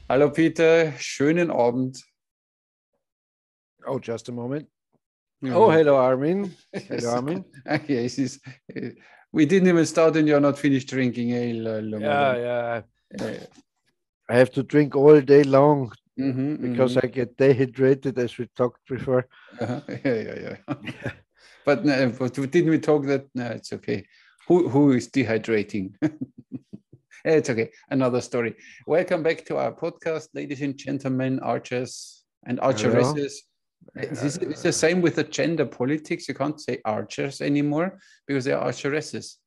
Hallo Peter, schönen Abend. Oh, just a moment. Oh, Yeah. hello, Armin. Hello, Yes. Armin. Yes, we didn't even start and you're not finished drinking ale, Yeah, yeah. Uh, I have to drink all day long because mhm. I get dehydrated, as we talked before. Yeah. But, no, but didn't we talk that? No, it's okay. Who is dehydrating? It's okay. Another story. Welcome back to our podcast, ladies and gentlemen, archers and Hello. archeresses. It's the Uh, same with the gender politics. You can't say archers anymore because they're archeresses.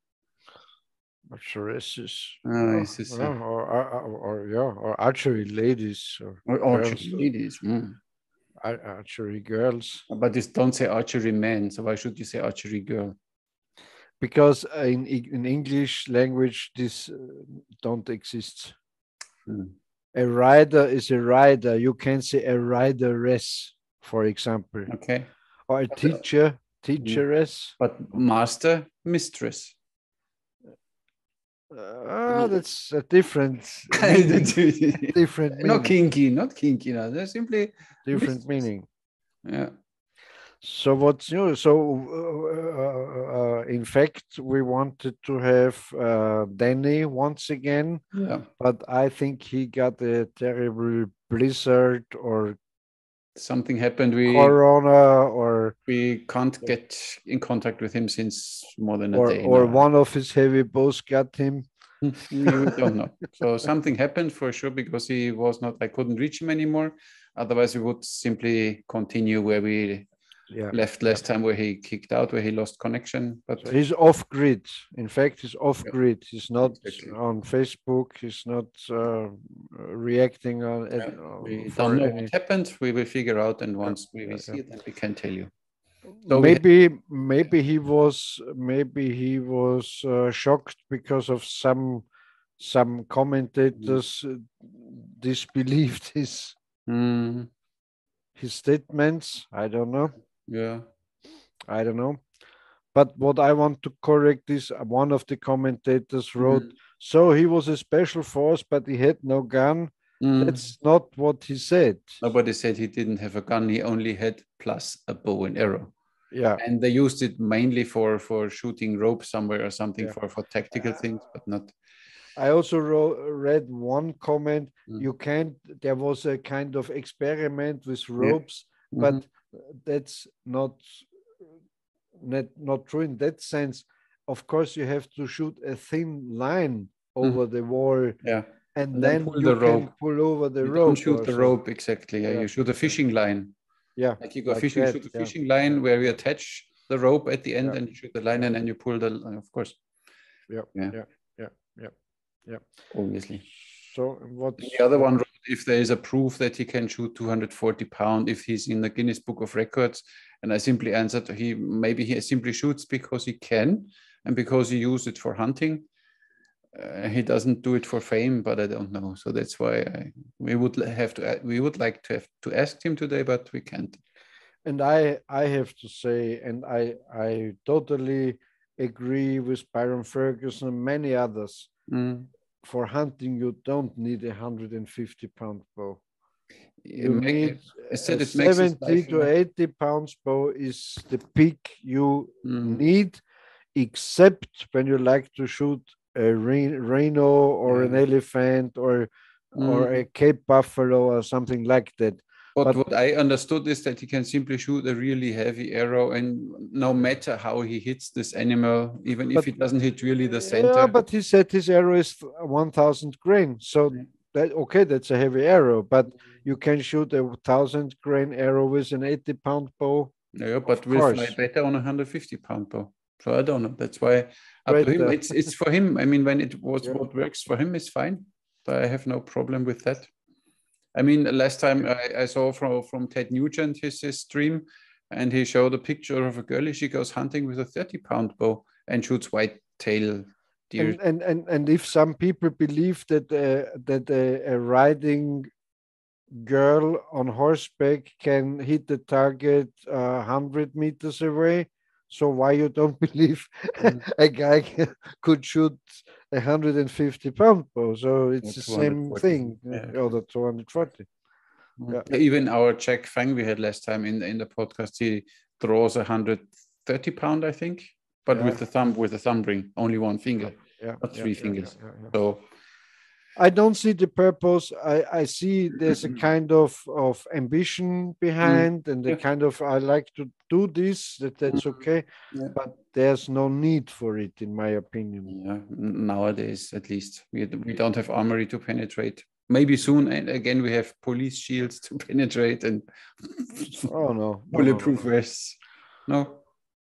Archeresses. Oh, Yeah, it's just, yeah, or archery ladies or or girls, archery ladies. Mm. archery girls. But this don't say archery men. So why should you say archery girl? Because in English language, this don't exist. Mm. A rider is a rider. You can say a rideress, for example, Okay. or a But, teacher, mm. teacheress. But master, mistress. That's a different meaning. Different Not meaning. kinky, not kinky. No, they're simply Different mistress. meaning. Yeah. So what's new? So in fact, we wanted to have Danny once again, Yeah. but I think he got a terrible blizzard or Something happened. corona or We can't get in contact with him since more than a or day or now. one of his heavy bows got him. We don't know. So something happened for sure because he was not, I couldn't reach him anymore. Otherwise, we would simply continue where we Yeah, left yeah. last time, where he kicked out, where he lost connection. So But he's off grid. In fact, he's off yeah, grid. He's not exactly. on Facebook. He's not reacting on it Yeah. We don't for know what any. happened. We will figure out, and Yeah, once we yeah, will yeah. see it, then we can tell you. So we have, Maybe he was shocked because of some commentators disbelieved mm, his statements. I don't know. yeah. I don't know. But what I want to correct is one of the commentators wrote, Mm, so he was a special force, but he had no gun. mm. That's not what he said. Nobody said he didn't have a gun. He only had plus a bow and arrow. Yeah, And they used it mainly for shooting rope somewhere or something, yeah. for tactical things, but not. I also read one comment. Mm. You can't, there was a kind of experiment with Yeah. ropes, Hmm. but that's not true in that sense. Of course, you have to shoot a thin line Hmm. over the wall, Yeah. and And then then pull you the can rope. pull over the You don't rope shoot the also. rope exactly. Yeah. Yeah, You shoot a yeah, fishing line. yeah, Like you go like fishing, that. shoot a Yeah, fishing line yeah, where you yeah, attach the rope at the end yeah, and you shoot the line yeah, and then you pull the line, of course. yeah, Yeah, yeah, yeah, yeah, yeah. obviously. So And the other what? one wrote, if there is a proof that he can shoot 240 pound, if he's in the Guinness Book of Records. And I simply answered, he simply shoots because he can and because he used it for hunting. He doesn't do it for fame, but I don't know. So that's why we would like to have to ask him today, but we can't. And I have to say, and I totally agree with Byron Ferguson and many others. Mm. For hunting, you don't need a 150-pound bow. It You ma- need I a said it makes his 70 life to 80 pounds bow is the peak you mm. need, except when you like to shoot a rhino or an Yeah. elephant or a Mm. Cape buffalo or something like that. But But what I understood is that he can simply shoot a really heavy arrow, and no matter how he hits this animal, even if but he doesn't hit really the yeah, center. but he said his arrow is 1,000 grain. So that okay, that's a heavy arrow, but you can shoot a 1,000 grain arrow with an 80-pound bow, Yeah, of but will fly course. better on a 150-pound bow. So I don't know. That's why up to Great. him. It's for him. I mean, when it was Yeah, what works for him is fine. So I have no problem with that. I mean, last time okay. I saw from Ted Nugent his stream, and he showed a picture of a girlie. She goes hunting with a 30-pound bow and shoots white tail deer. And if some people believe that a riding girl on horseback can hit the target 100 meters away, So why you don't believe a guy could shoot 150-pound bow? So it's the same 240. thing, Yeah. or the 240. Yeah. Even our Jack Fang we had last time in the podcast, he draws 130-pound, I think, but Yeah. with the thumb ring, only one finger, Yeah, not three fingers. yeah. So I don't see the purpose. I see there's a kind of ambition behind, and the Yeah. kind of I like to do this. That's okay, Yeah. but there's no need for it, in my opinion. Yeah, nowadays at least we don't have armory to penetrate. Maybe soon, and again we have police shields to penetrate and Oh no, bulletproof vests. No,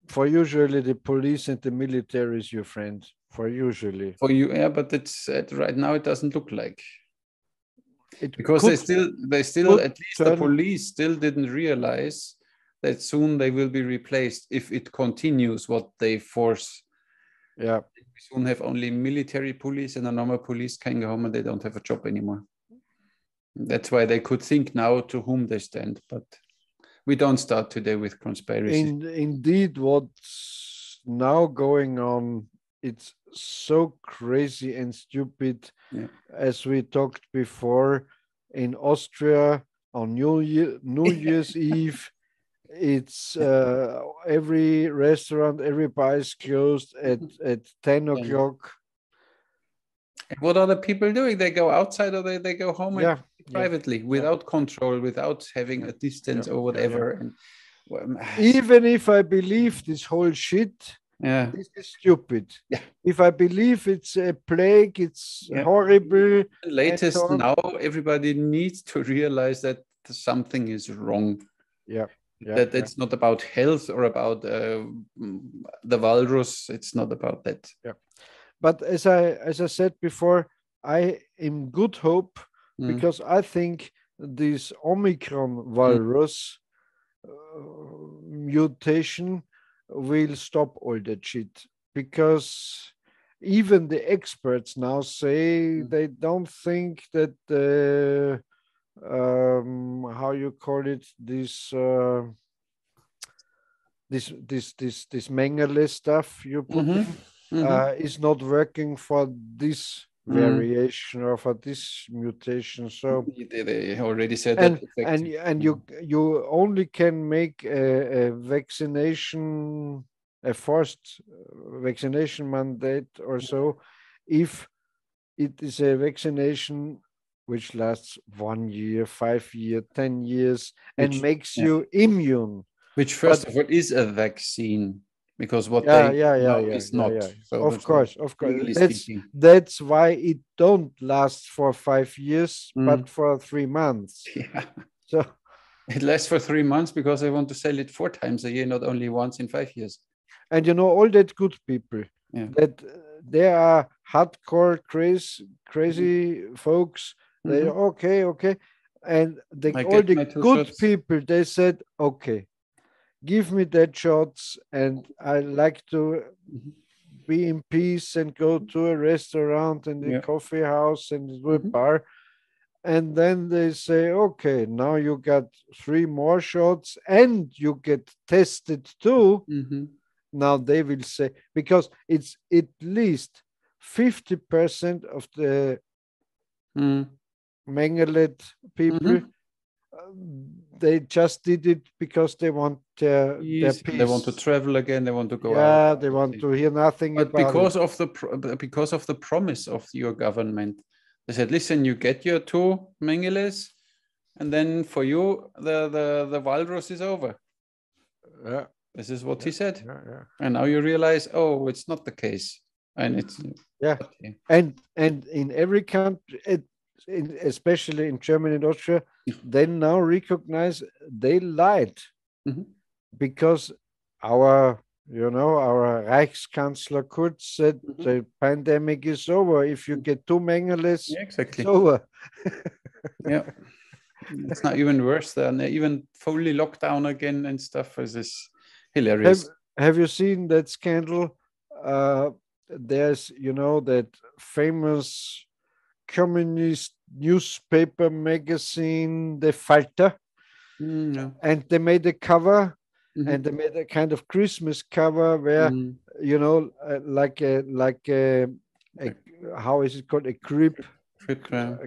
For usually the police and the military is your friend. For usually, for you, yeah, but it's right now it doesn't look like, it because could they still could at least the turn. police still didn't realize that soon they will be replaced if it continues what they force. Yeah, We soon have only military police, and a normal police can go home and they don't have a job anymore. That's why they could think now to whom they stand, but we don't start today with conspiracy. indeed, what's now going on, it's so crazy and stupid. Yeah. As we talked before, in Austria on New Year's Eve, it's every restaurant, every bar is closed at 10 o'clock. What are the people doing? They go outside, or they go home and privately, without control, without having a distance or whatever. And even if I believe this whole shit, this is stupid. Yeah. If I believe it's a plague, it's horrible. Latest now, everybody needs to realize that something is wrong. That it's not about health or about the walrus. It's not about that. But as I said before, I am good hope, because I think this Omicron virus mutation will stop all that shit, because even the experts now say they don't think that the how you call it, this Mengele stuff you put in, is not working for this variation or for this mutation. So they already said and that. and you only can make a vaccination, a forced vaccination mandate or so, if it is a vaccination which lasts 1 year, 5 years, 10 years, and makes you immune. Which, first of all, is a vaccine, because what is not. So of course. Speaking. That's why it don't last for 5 years, but for 3 months. Yeah. So it lasts for 3 months because they want to sell it 4 times a year, not only once in 5 years. And all that good people, that they are hardcore crazy folks. They okay, and all the good shots. People, they said, okay, give me that shots, and I like to be in peace and go to a restaurant and a coffee house and a bar. And then they say, okay, now you got 3 more shots and you get tested too. Now they will say, because it's at least 50% of the Mengele people, they just did it because they want their peace. They want to travel again. They want to go out. Yeah, they want to hear nothing but about it. Because of the promise of your government, they said, listen, you get your 2 Mengeles, and then for you, the walrus is over. Yeah. This is what he said. And now you realize, oh, it's not the case. And it's and in every country, especially in Germany and Austria, they now recognize they lied, because our Reichskanzler Kurz said the pandemic is over. If you get 2 Mengeles, it's over. It's not even worse than even fully locked down again and stuff. This is hilarious. Have you seen that scandal? There's that famous communist newspaper magazine, the Falter, and they made a cover and they made a kind of Christmas cover where, you know, like a how is it called, a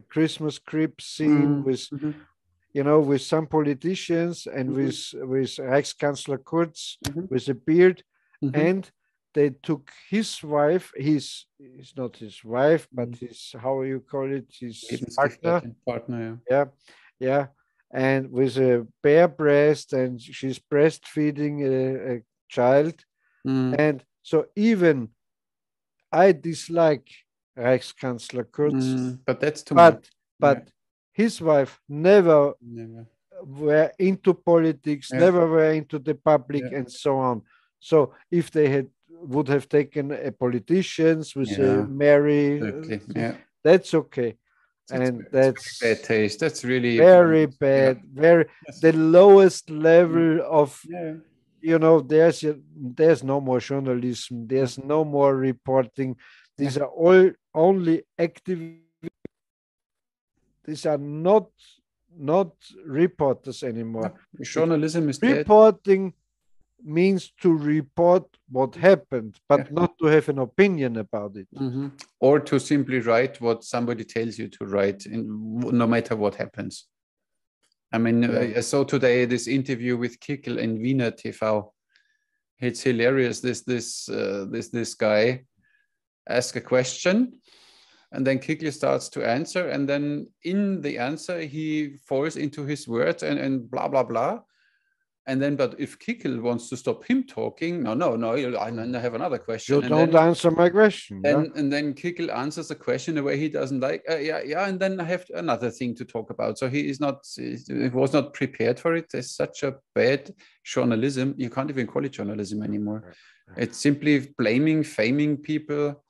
Christmas crib scene with, you know, with some politicians and with Reichskanzler Kurz with a beard, and they took his wife, he's not his wife, but his, how you call it, his partner, yeah, and with a bare breast, and she's breastfeeding a child, and so even I dislike Reichskanzler Kurz, but that's too much. But his wife never were into politics, never were into the public, and so on. So if they would have taken a politicians with a Mary, that's okay. And that's bad taste. That's really very bad. Very the lowest level of, you know, there's no more journalism. There's no more reporting. These are all only activists. These are not reporters anymore. Journalism is reporting means to report what happened, but not to have an opinion about it. Or to simply write what somebody tells you to write, no matter what happens. I mean, I saw today this interview with Kickel in Wiener TV. It's hilarious. This guy asks a question, and then Kickel starts to answer, and then in the answer he falls into his words and blah blah blah. And then, but if Kickel wants to stop him talking, no, I have another question. You don't answer my question. And then Kickel answers the question the way he doesn't like. And then I have another thing to talk about. So he was not prepared for it. There's such a bad journalism. You can't even call it journalism anymore. It's simply blaming, faming people.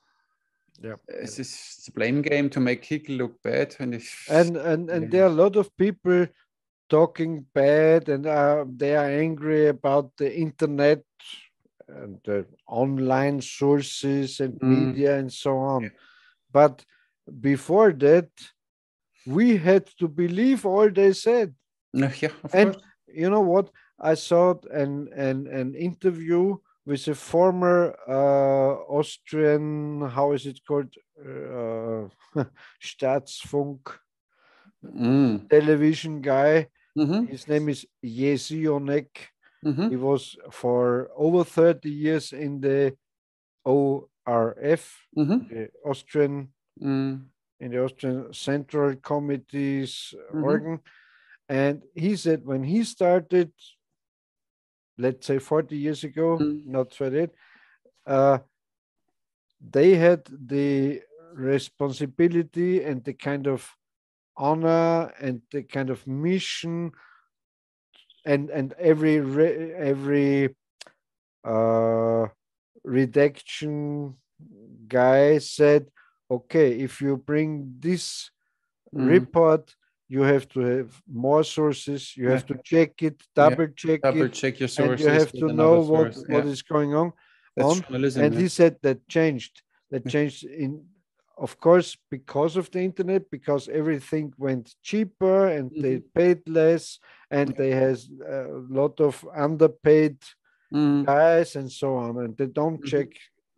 It's a blame game to make Kickel look bad. And there are a lot of people talking bad, and they are angry about the internet and the online sources and media and so on. But before that, we had to believe all they said. And you know what? I saw an interview with a former Austrian, how is it called, Staatsfunk television guy. His name is Jesionek. He was for over 30 years in the ORF, the Austrian, in the Austrian Central Committee's organ. And he said when he started, let's say 40 years ago, not 38, they had the responsibility and the kind of honor and the kind of mission, and every redaction guy said, okay, if you bring this report, you have to have more sources, you have to check it, double check your sources, and you have to know what is going on. And he said that changed in, of course, because of the internet, because everything went cheaper and they paid less, and they has a lot of underpaid guys and so on, and they don't check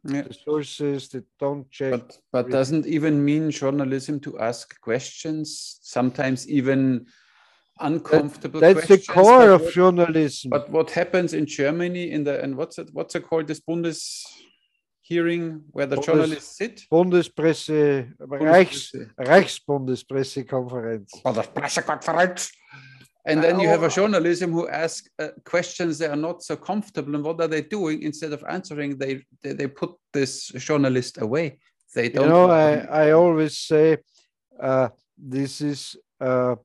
the sources, they don't check. But doesn't even mean journalism to ask questions, sometimes even uncomfortable questions. That's the core of journalism. But what happens in Germany and what's it called, this Bundes hearing where the journalists sit? Bundespresse, Reichsbundespressekonferenz. Bundespressekonferenz. And then you have a journalism who ask questions they are not so comfortable, and what are they doing? Instead of answering, they put this journalist away. They don't. You know, I always say this is. I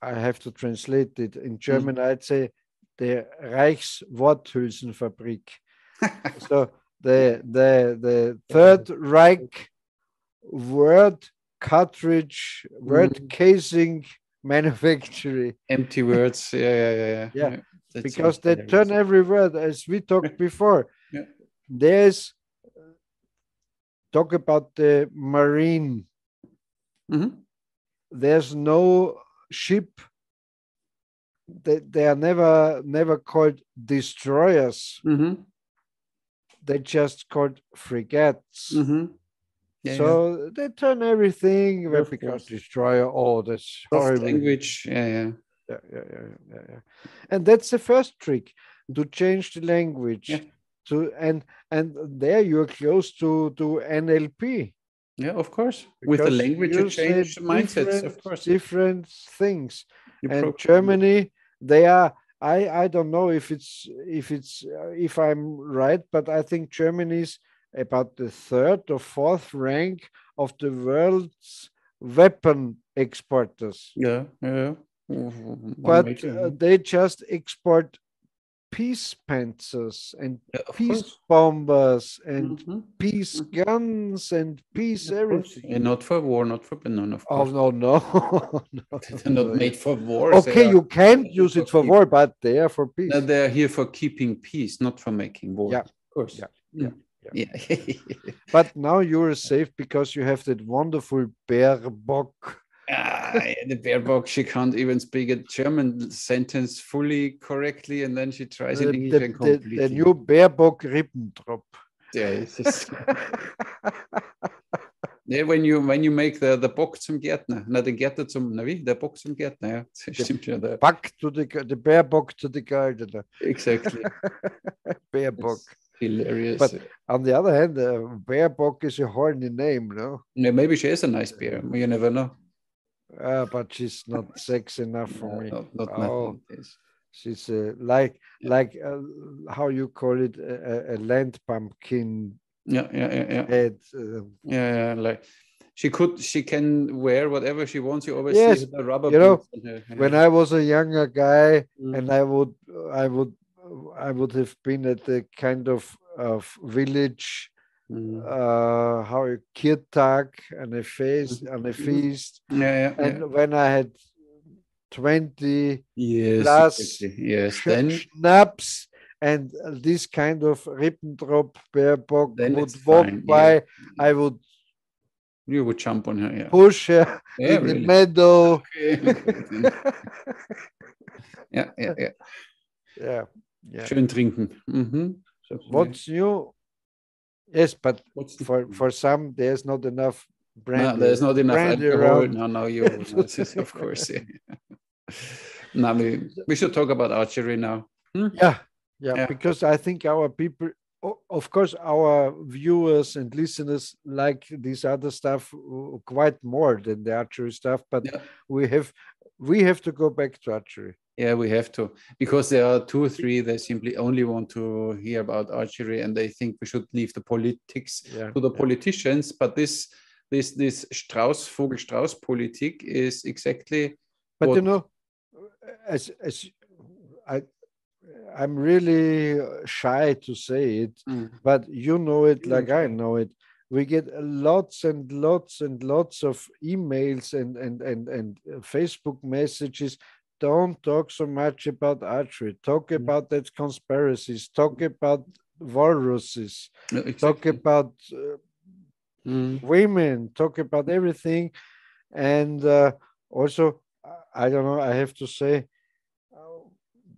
have to translate it in German. I'd say the Reichsworthülsenfabrik. So the Third Reich word cartridge, word casing manufacturing. Empty words. Yeah. Because they turn every word, as we talked before. There's talk about the marine. There's no ship they are never called destroyers. Mm-hmm. They just called frigates. Mm-hmm. Yeah, so they turn everything because destroyer. Oh, that's horrible. Language. Yeah. And that's the first trick, to change the language. Yeah. And there you're close to NLP. Yeah, of course. With the language, you change mindsets, of course. Different things. And Germany, they are. I don't know if I'm right, but I think Germany's about the 3rd or 4th rank of the world's weapon exporters. Yeah. But they just export peace panzers and peace bombers and peace guns and peace everything. And not for war, not for banana, of course. Oh, no. They're not made for war. Okay, you can't use it for war, but they are for peace. No, they're here for keeping peace, not for making war. Yeah, of course. Yeah. But now you're safe because you have that wonderful Baerbock. The Baerbock, she can't even speak a German sentence fully correctly, and then she tries in English and completely. The new Baerbock Ribbentrop. Yeah, yeah, when you make the Bock zum Gärtner, den Gärtner zum, der Bock zum Gärtner, ja, stimmt schon. The Baerbock to the gardener. Exactly. Baerbock. Hilarious. But on the other hand, Baerbock is a horny name, no? Yeah, maybe she is a nice bear. You never know. But she's not sexy enough for me. Not she's like how you call it, a land pumpkin. Yeah. Head. Like she can wear whatever she wants. You always see the rubber. When I was a younger guy, and I would have been at the kind of village. How a Kirtag and a feast. And when I had 20 plus then schnapps and this kind of Ribbentrop Baerbock would walk by, you would jump on her, push her in the meadow. Yeah. Schön trinken. So what's new? Yes, but for some, there's not enough brandy. No, there's not enough alcohol. No, of course. Now we should talk about archery now. Yeah, because I think our people, of course, our viewers and listeners like this other stuff quite more than the archery stuff. But we have to go back to archery. Yeah, we have to, because there are 2 or 3 that simply only want to hear about archery, and they think we should leave the politics to the politicians. But this Vogel-Strauß politic is exactly. But you know, as I'm really shy to say it, but you know it like I know it. We get lots and lots and lots of emails and Facebook messages. Don't talk so much about archery. Talk about that conspiracies. Talk about walruses. Talk about women. Talk about everything. And also, I don't know, I have to say,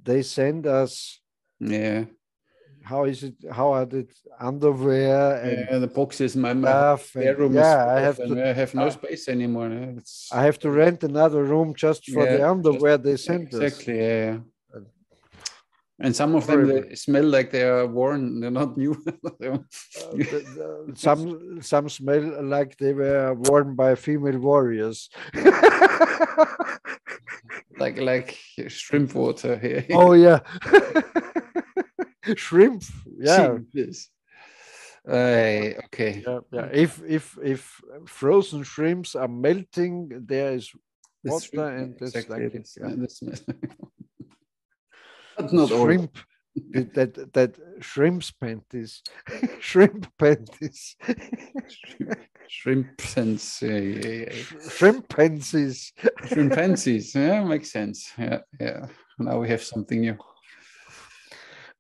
they send us. Yeah. How is it? How are the underwear and the boxes? My room is I have no space anymore. I have to rent another room just for the underwear they sent us. Exactly. Yeah. And some of them they smell like they are worn. They're not new. Some smell like they were worn by female warriors. like shrimp water here. Oh yeah. Shrimp, yes. Okay. Yeah. If frozen shrimps are melting, there is water, and that's but not shrimp. That shrimp's panties, shrimp panties, shrimp panties, shrimp panties, shrimp panties. Yeah, makes sense. Yeah. Now we have something new.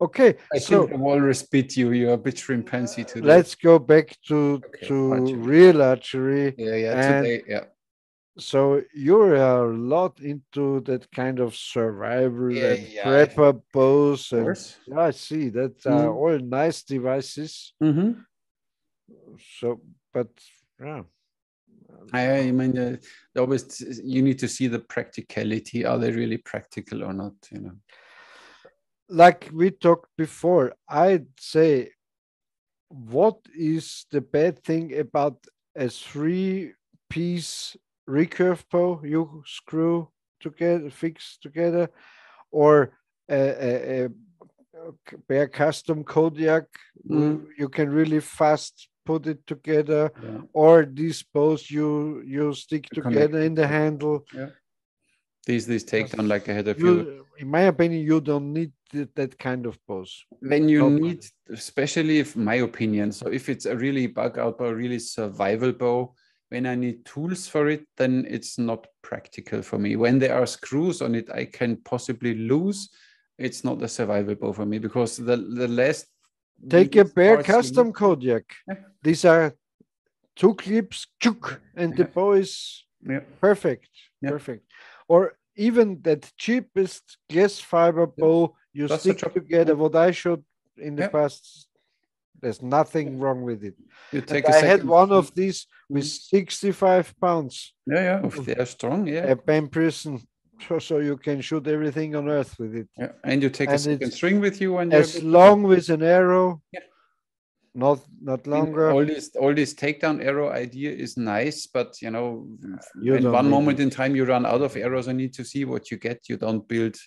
Okay, I think the walrus bit you. You're a bit shrimpanzy today. Let's go back to real archery. Today, So you're a lot into that kind of survival and Yeah, prepper bows, of and course. yeah, I see that are all nice devices. Mm-hmm. So, but yeah, I mean, always you need to see the practicality. Are they really practical or not? You know. like we talked before, I'd say, what is the bad thing about a three-piece recurve bow you screw together, fix together, or a bare custom Kodiak? You can really fast put it together, Yeah. or these bows you stick together in the handle. Yeah. These takedown, like I had a few. You, in my opinion, you don't need that kind of bows. When you Not need, especially if my opinion, so if it's a really bug out bow, really survival bow, when I need tools for it, then it's not practical for me. When there are screws on it, I can possibly lose. It's not a survival bow for me because the last take a bare custom Kodiak. Yeah. These are two clips, and the bow is perfect. Yeah. Perfect. Or even that cheapest glass fiber bow you stick together, what I showed in the past, there's nothing wrong with it. You take I had one of these with 65 pounds. Yeah, they are strong, A Penn Prison, so you can shoot everything on earth with it. Yeah, and you take a second string with you, and as long with an arrow. Yeah. Not longer. All this takedown arrow idea is nice, but you know, in one moment in time you run out of arrows and need to see what you get. You don't build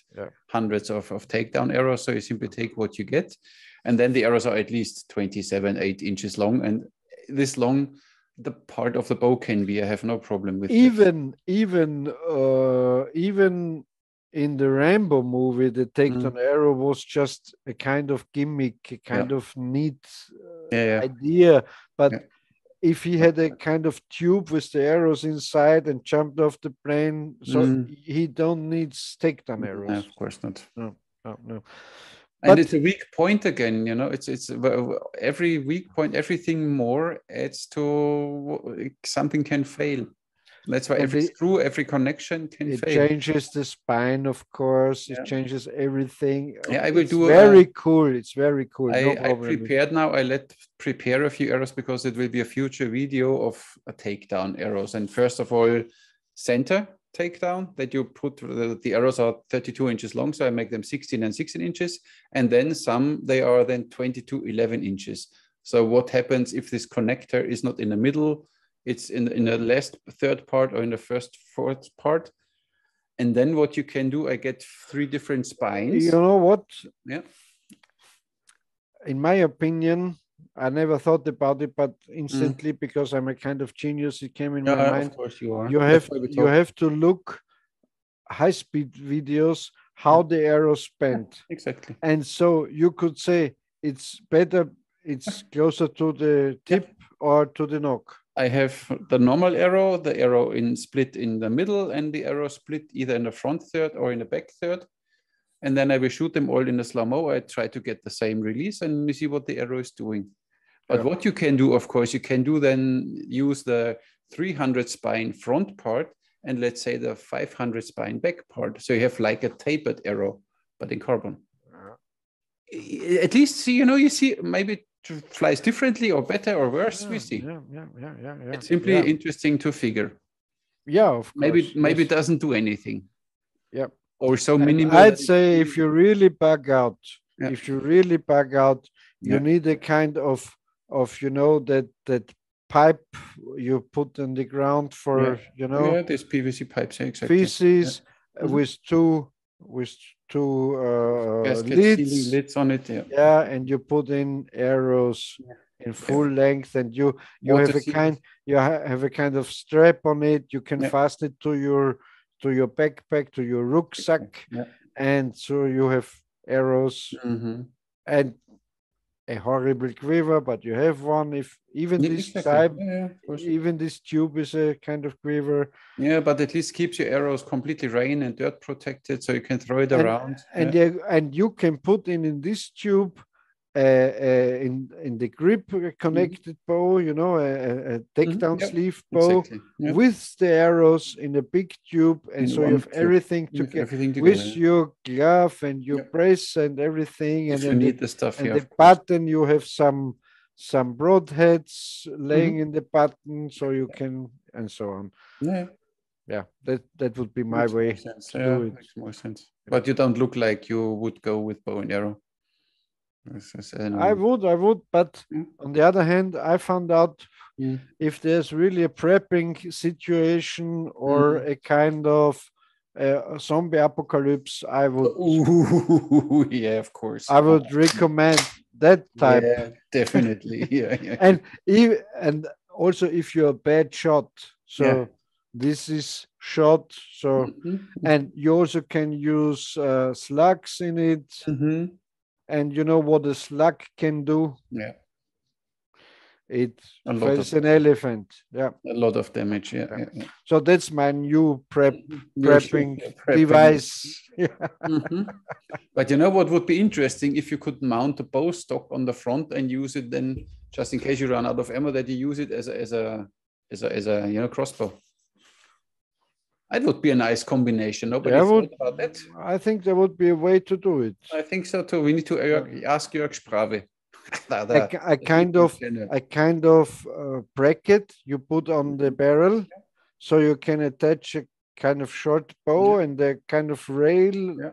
hundreds of takedown arrows, so you simply take what you get, and then the arrows are at least 8 inches long, and this long the part of the bow can be. I have no problem with even in the Rambo movie, the takedown arrow was just a kind of gimmick, a kind of neat idea. But if he had a kind of tube with the arrows inside and jumped off the plane, so he don't need takedown arrows. No, of course not. No. And it's a weak point again, you know. It's every weak point, everything more adds to something can fail. That's why every screw, every connection can fail. It changes the spine, of course. It changes everything. Yeah, I will do. Very cool. It's very cool. I prepared now. I let prepare a few arrows because it will be a future video of a takedown arrows. And first of all, center takedown that you put. The arrows are 32 inches long, so I make them 16 and 16 inches. And then they are then 22, 11 inches. So what happens if this connector is not in the middle? It's in the last third part or in the first fourth part. And then what you can do, I get 3 different spines. You know what? Yeah. In my opinion, I never thought about it, but instantly, because I'm a kind of genius, it came in my mind. Of course you are. You have to look high-speed videos, how the arrows bend. Exactly. And so you could say it's better, it's closer to the tip or to the nock. I have the normal arrow, the arrow split in the middle, and the arrow split either in the front third or in the back third. And then I will shoot them all in the slow-mo. I try to get the same release and we see what the arrow is doing. But what you can do, of course, you can do then use the 300 spine front part and let's say the 500 spine back part. So you have like a tapered arrow, but in carbon. At least, you see maybe flies differently or better or worse. We see. It's simply interesting to figure. Yeah, of course. Maybe it doesn't do anything. Yeah. Or so minimal. I'd say if you really bug out, you need a kind of that pipe you put on the ground for this PVC pipes, exactly. Feces with two lids on it. And you put in arrows in full length, and you have a kind of strap on it. You can fasten it to your backpack, to your rucksack, and so you have arrows and a horrible quiver, but you have one. If even this type, even this tube is a kind of quiver. Yeah, but at least keeps your arrows completely rain and dirt protected, so you can throw it around. And you can put in this tube in the grip connected bow, you know, a takedown sleeve bow with the arrows in a big tube, and so you have everything together with your glove and your brace and everything, and then need the stuff, and the button, you have some broadheads laying in the button, so you can, and so on. Yeah, that would be my way to do it. Makes more sense. But you don't look like you would go with bow and arrow. I would, but on the other hand, I found out if there's really a prepping situation or a kind of zombie apocalypse, I would. Yeah, of course. I would recommend that type. Yeah, definitely. Yeah. And also if you're a bad shot, so this is shot. So and you also can use slugs in it. And you know what a slug can do? Yeah. It fells an elephant. Yeah. A lot of damage. Yeah. So that's my new prepping device. But you know what would be interesting if you could mount a bow stock on the front and use it then, just in case you run out of ammo, that you use it as a crossbow. That would be a nice combination. Nobody thought about that. I think there would be a way to do it. I think so too. We need to ask Jörg Sprave. a kind of bracket you put on the barrel, so you can attach a kind of short bow and a kind of rail.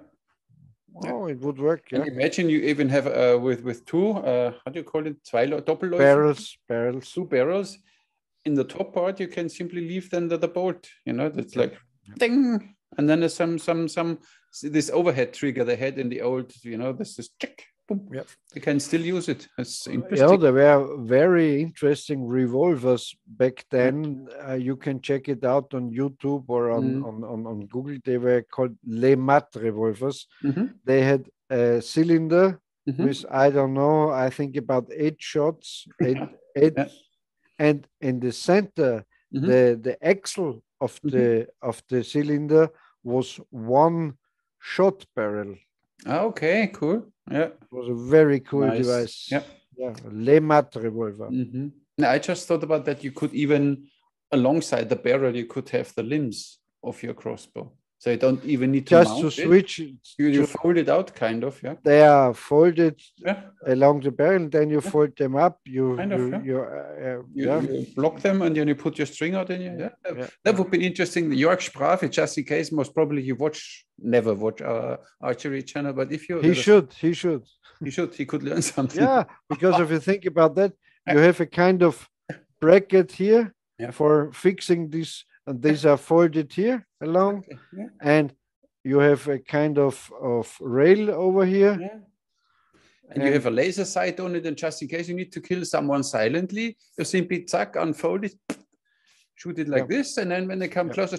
Oh, it would work. And imagine you even have with two how do you call it? Barrels. Two barrels. In the top part, you can simply leave then the bolt. You know, that's like ding, and then there's some this overhead trigger they had in the old. You know, this is check. Boom. Yep. You can still use it. It's interesting. Yeah, there were very interesting revolvers back then. You can check it out on YouTube or on Google. They were called Le Mat revolvers. They had a cylinder with, I don't know, I think about 8 shots. Eight. And in the center, the axle of the cylinder was 1 shot barrel. Okay, cool. Yeah, it was a very cool device. Yeah, Le Mat revolver. I just thought about that. You could even, alongside the barrel, you could have the limbs of your crossbow. So you don't even need to just mount to switch it. You fold it out, kind of. Yeah, they are folded along the barrel. Then you fold them up. You block them, and then you put your string out in you. That would be interesting. Jörg Sprave, just in case, most probably you never watch our archery channel, but if you he could learn something. Yeah, because if you think about that, you have a kind of bracket here for fixing this. And these are folded here along, and you have a kind of rail over here. And you have a laser sight on it, and just in case you need to kill someone silently, you simply unfold it, shoot it like this, and then when they come closer,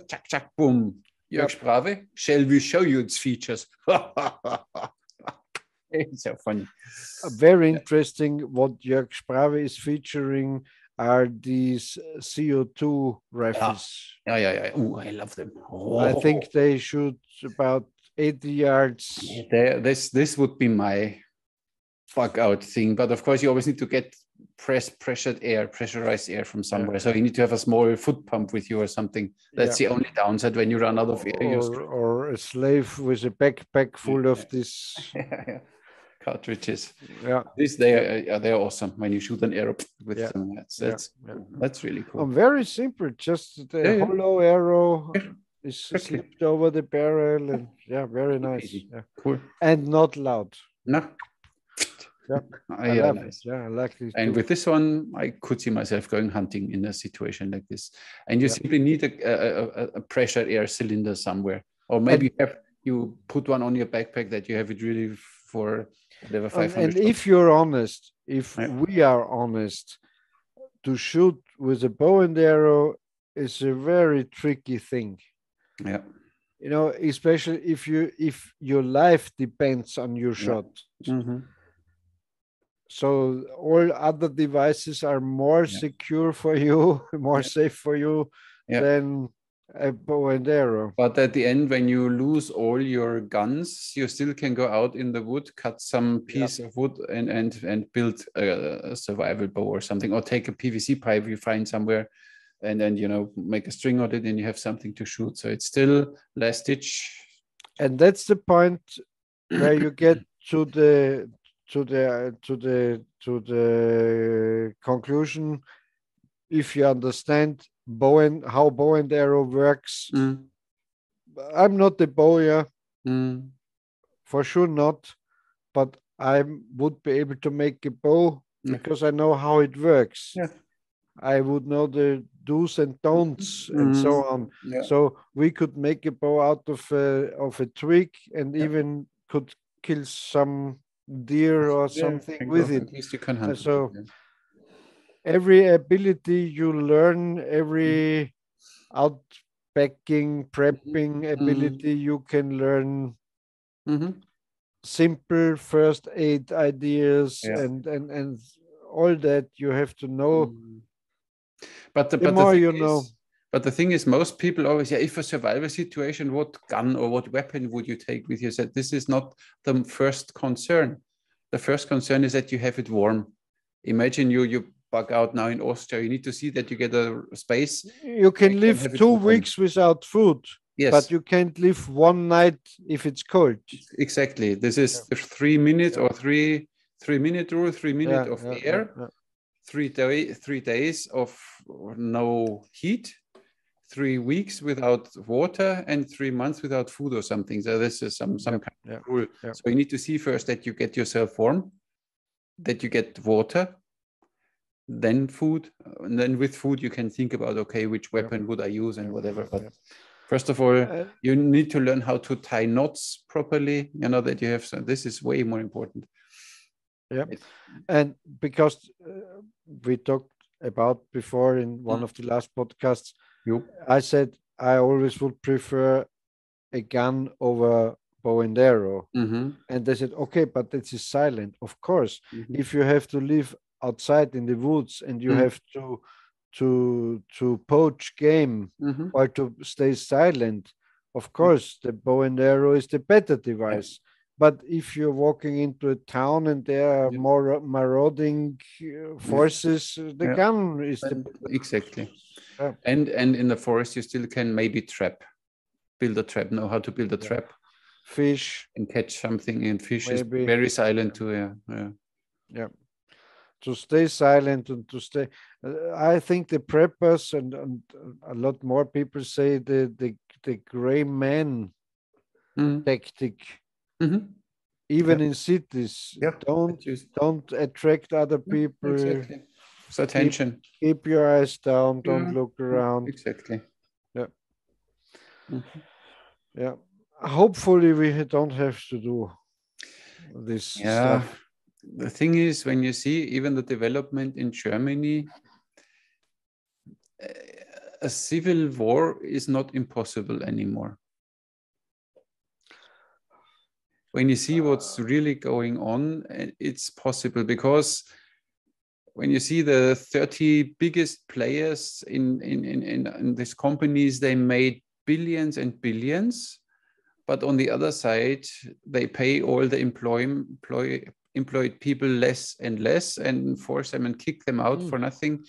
boom. Jörg Sprave, shall we show you its features? It's so funny. Very interesting what Jörg Sprave is featuring are these CO2 rifles. Yeah. Oh, I love them. I think they shoot about 80 yards. This would be my fuck out thing. But of course, you always need to get pressurized air from somewhere. So you need to have a small foot pump with you or something. That's the only downside when you run out of air. Or a slave with a backpack full of this. Cartridges. They're awesome when you shoot an arrow with them. That's really cool. Very simple. Just the hollow arrow is slipped over the barrel, and very nice. Cool. And not loud. No. Nice. I like this. And with this one, I could see myself going hunting in a situation like this. And you simply need a pressure air cylinder somewhere, or maybe you put one on your backpack that you have it really for whatever 500. And if you're honest, if we are honest, to shoot with a bow and arrow is a very tricky thing. Yeah. You know, especially if your life depends on your shot. So all other devices are more secure for you, more safe for you than a bow and arrow. But at the end, when you lose all your guns, you still can go out in the wood, cut some piece of wood, and build a survival bow or something, or take a PVC pipe you find somewhere, and then make a string on it, and you have something to shoot. So it's still last ditch. And that's the point where you get to the conclusion. If you understand how bow and arrow works, I'm not a bowyer, for sure not, but I would be able to make a bow because I know how it works. Yeah. I would know the do's and don'ts and so on. Yeah. So we could make a bow out of a twig and even could kill some deer or something with it. At least you can hunt. So every ability you learn, every outpacking, prepping ability you can learn. Simple first aid ideas and all that you have to know. But the more you know. But the thing is, most people always, if a survival situation, what gun or what weapon would you take with you? Said this is not the first concern. The first concern is that you have it warm. Imagine you bug out now in Austria. You need to see that you get a space. You can live 2 weeks without food. Yes. But you can't live one night if it's cold. Exactly. This is the 3 minutes or 3 minute rule, 3 minutes of air. 3 days of no heat, 3 weeks without water, and 3 months without food or something. So this is some kind of rule. So you need to see first that you get yourself warm, that you get water, then food, and then with food you can think about, okay, which weapon would I use and whatever. But first of all, you need to learn how to tie knots properly. That you have. So this is way more important. Yeah, and because we talked about before in one of the last podcasts, I said I always would prefer a gun over bow and arrow. And they said, okay, but this is silent. Of course, if you have to live outside in the woods and you have to poach game or to stay silent, of course, the bow and arrow is the better device. But if you're walking into a town and there are more marauding forces, the gun is exactly. And in the forest, you still can maybe build a trap, know how to build a trap. Fish. And catch something, and fish is very silent too. Yeah. To stay silent and to stay. I think the preppers and a lot more people say the gray man tactic. Even in cities, don't attract other people. Exactly. It's attention. Keep your eyes down. Don't look around. Exactly. Yeah. Yeah. Hopefully, we don't have to do this stuff. The thing is, when you see even the development in Germany, a civil war is not impossible anymore. When you see what's really going on, it's possible, because when you see the 30 biggest players in these companies, they made billions and billions, but on the other side, they pay all the employed people less and less and force them and kick them out for nothing.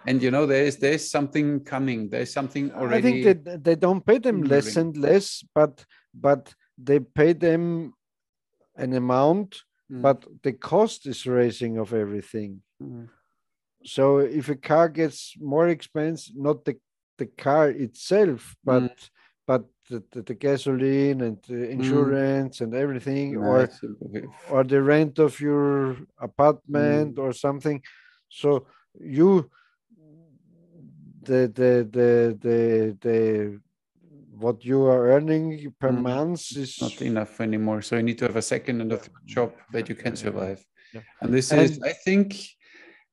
And there's something coming. There's something already. I think they don't pay them less and less, but they pay them an amount, but the cost is raising of everything. So if a car gets more expensive, not the car itself, but the gasoline and the insurance and everything, or the rent of your apartment or something. So the what you are earning per month is not enough anymore. So you need to have a second and a third job that you can survive. And this is, I think,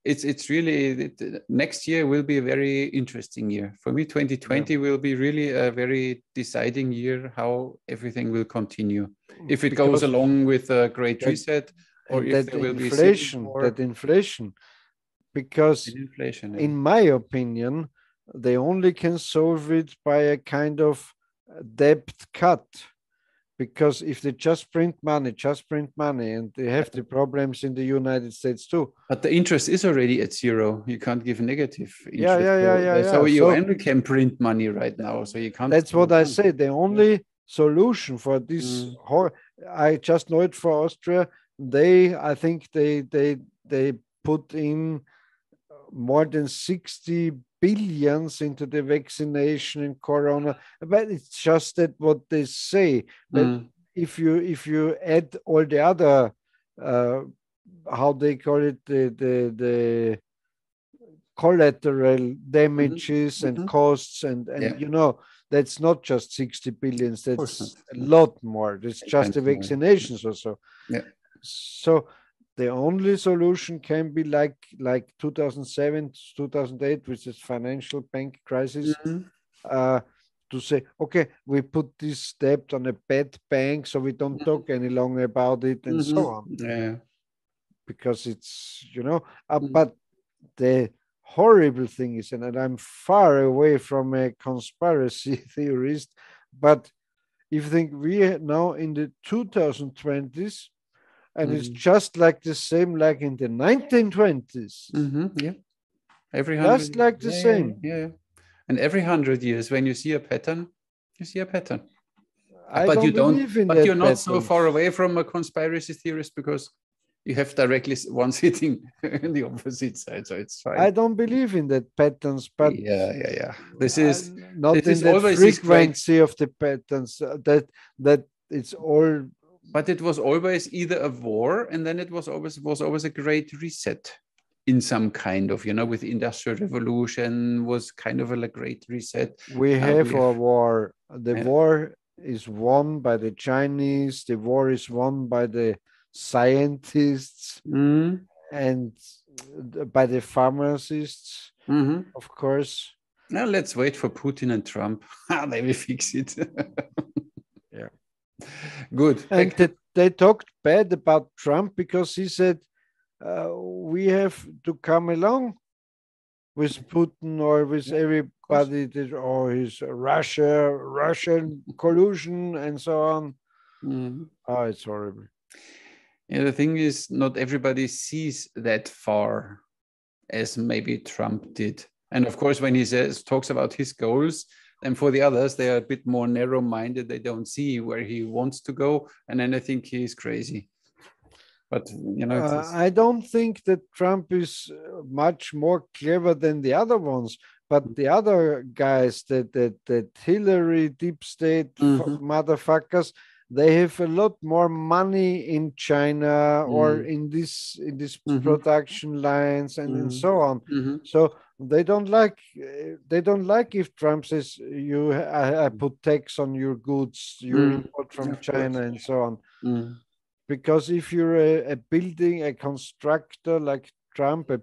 it's really, next year will be a very interesting year. For me, 2020 will be really a very deciding year how everything will continue. If it goes along with a great reset, or if there will be inflation. Because in my opinion, they only can solve it by a kind of debt cut. Because if they just print money, and they have the problems in the United States too. But the interest is already at zero. You can't give negative interest. Yeah. So you only can print money right now. So you can't. That's what I say. The only solution for this, I just know it for Austria. I think they put in more than 60 billions into the vaccination in corona, but it's just that what they say. But if you add all the other how they call it, the collateral damages and costs, and you know, that's not just 60 billions, that's a lot more. It's just the vaccinations or so. So the only solution can be like 2007, 2008, which is financial bank crisis, to say, okay, we put this debt on a bad bank, so we don't talk any longer about it, and so on. Because it's, you know, but the horrible thing is, and I'm far away from a conspiracy theorist, but if you think we are now in the 2020s, and it's just like the same like in the 1920s. Every 100, just like the same. And every 100 years, when you see a pattern, you see a pattern. But you don't. But you're not so far away from a conspiracy theorist, because you have directly one sitting in the opposite side, so it's fine. I don't believe in that patterns, but this is not in the frequency of the patterns. That it's all. But it was always either a war, and then it was always a great reset in some kind of, you know, with the Industrial Revolution was kind of a great reset. We have a war. The war is won by the Chinese. The war is won by the scientists and by the pharmacists, of course. Now let's wait for Putin and Trump. They will fix it. Good. And they talked bad about Trump because he said we have to come along with Putin or with everybody that, or his Russian collusion and so on. Oh, it's horrible. Yeah, the thing is, not everybody sees that far as maybe Trump did. And of course, when he talks about his goals, and for the others, they are a bit more narrow-minded. They don't see where he wants to go, and then I think he's crazy. But you know, I don't think that Trump is much more clever than the other ones. But the other guys, that Hillary deep state motherfuckers, they have a lot more money in China or in this production lines and so on. So they don't like if Trump says I put tax on your goods you import from China and so on. Because if you're a constructor like Trump, a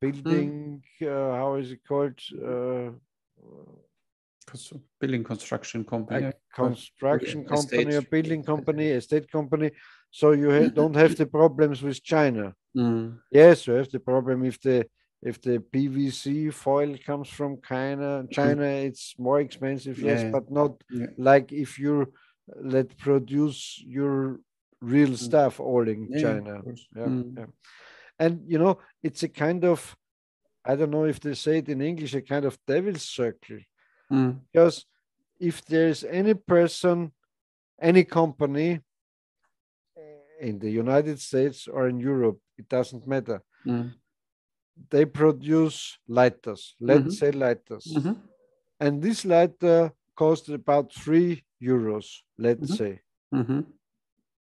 building, how is it called? Building construction company, a building company, estate company. So you don't have the problems with China. Yes, you have the problem if the PVC foil comes from China. It's more expensive, yes, but not like if you produce your real stuff all in China. And you know, it's a kind of, I don't know if they say it in English, a kind of devil's circle. Because if there's any person, any company in the United States or in Europe, it doesn't matter. They produce lighters, let's say lighters. And this lighter costs about €3, let's say.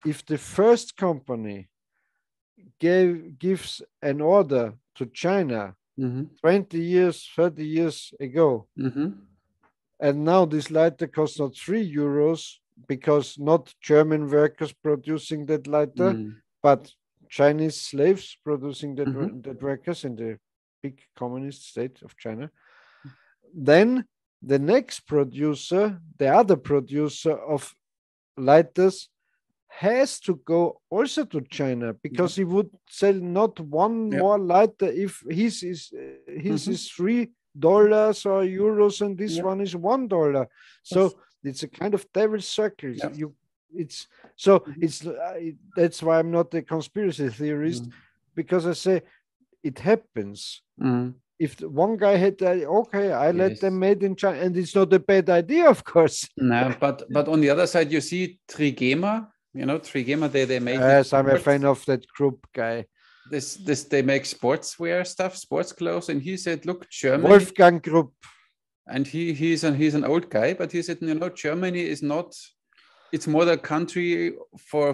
If the first company gives an order to China 20 years, 30 years ago, and now this lighter costs not €3 because not German workers producing that lighter, but Chinese slaves producing that workers in the big communist state of China. Then the next producer, the other producer of lighters, has to go also to China because he would sell not one more lighter if his is $3 dollars or euros, and this one is $1. So it's a kind of devil's circle. It's that's why I'm not a conspiracy theorist, because I say it happens. If one guy had that, okay, I let them made in China, and it's not a bad idea, of course. No, but on the other side, you see Trigema. You know, Trigema, they make. Yes, I'm a fan of that group guy. They make sportswear stuff, sports clothes, and he said, "Look, Germany." Wolfgang Grupp. And he's an old guy, but he said, you know, Germany is not. It's more the country for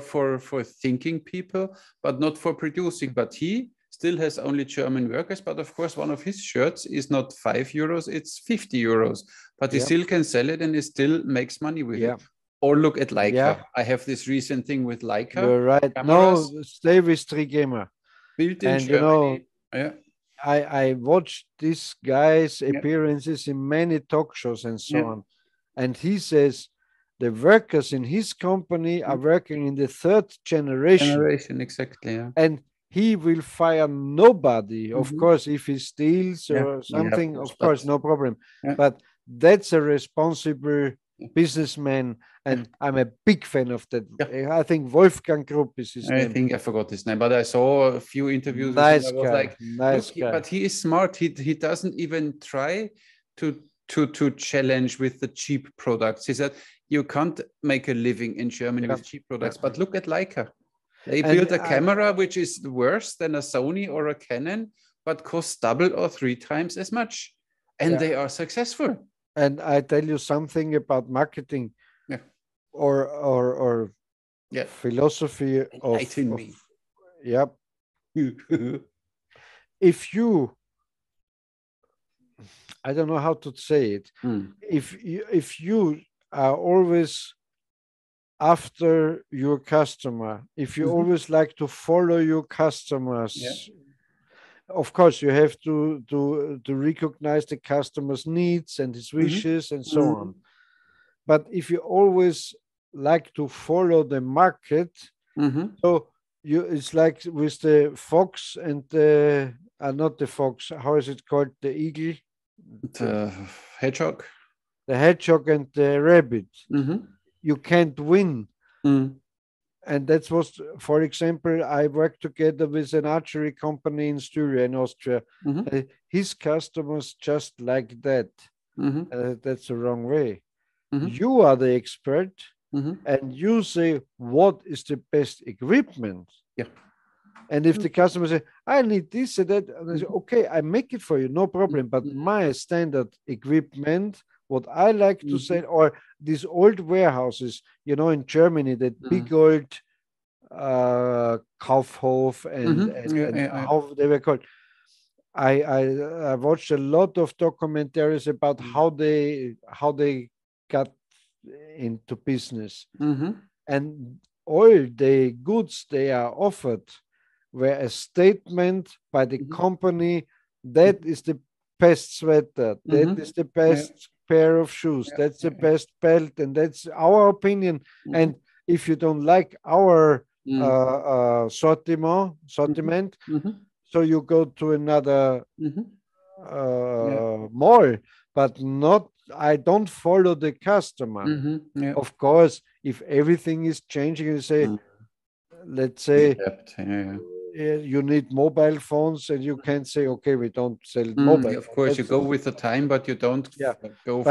thinking people, but not for producing. But he still has only German workers. But of course, one of his shirts is not €5; it's €50. But he still can sell it, and he still makes money with it. Or look at Leica. I have this recent thing with Leica. You're right. Cameras. No, stay with Trigema. Built in Germany. I watched this guy's appearances in many talk shows and so on. And he says the workers in his company are working in the third generation. Exactly. And he will fire nobody. Of course, if he steals or something, of course, no problem. But that's a responsible businessman, and I'm a big fan of that. I think Wolfgang Grupp is his name. I think I forgot his name, but I saw a few interviews nice with him. I was guy, like, nice guy. But he is smart. He doesn't even try to challenge with the cheap products. He said you can't make a living in Germany with cheap products. But look at Leica. They built a camera which is worse than a Sony or a Canon, but costs double or 3 times as much, and they are successful. And I tell you something about marketing, or philosophy of if you, I don't know how to say it. If you are always after your customer, if you always like to follow your customers. Of course, you have to recognize the customer's needs and his wishes and so on. But if you always like to follow the market, so it's like with the fox and the not the fox. How is it called? The eagle, the hedgehog, the hedgehog and the rabbit. You can't win. And that was, for example, I worked together with an archery company in Styria in Austria. His customers just like that. That's the wrong way. You are the expert, and you say what is the best equipment. And if the customer says, I need this and that, and I say, okay, I make it for you, no problem. But my standard equipment, what I like to say, or these old warehouses, you know, in Germany, that big old Kaufhof and how they were called. I watched a lot of documentaries about how they got into business, and all the goods they are offered were a statement by the company that is the best sweater, that is the best pair of shoes, that's the best belt, and that's our opinion. And if you don't like our sortiment, so you go to another mall, but not. I don't follow the customer. Of course, if everything is changing, you say, let's say. You need mobile phones, and you can't say, okay, we don't sell mobile. Of course, you go with the time, but you don't go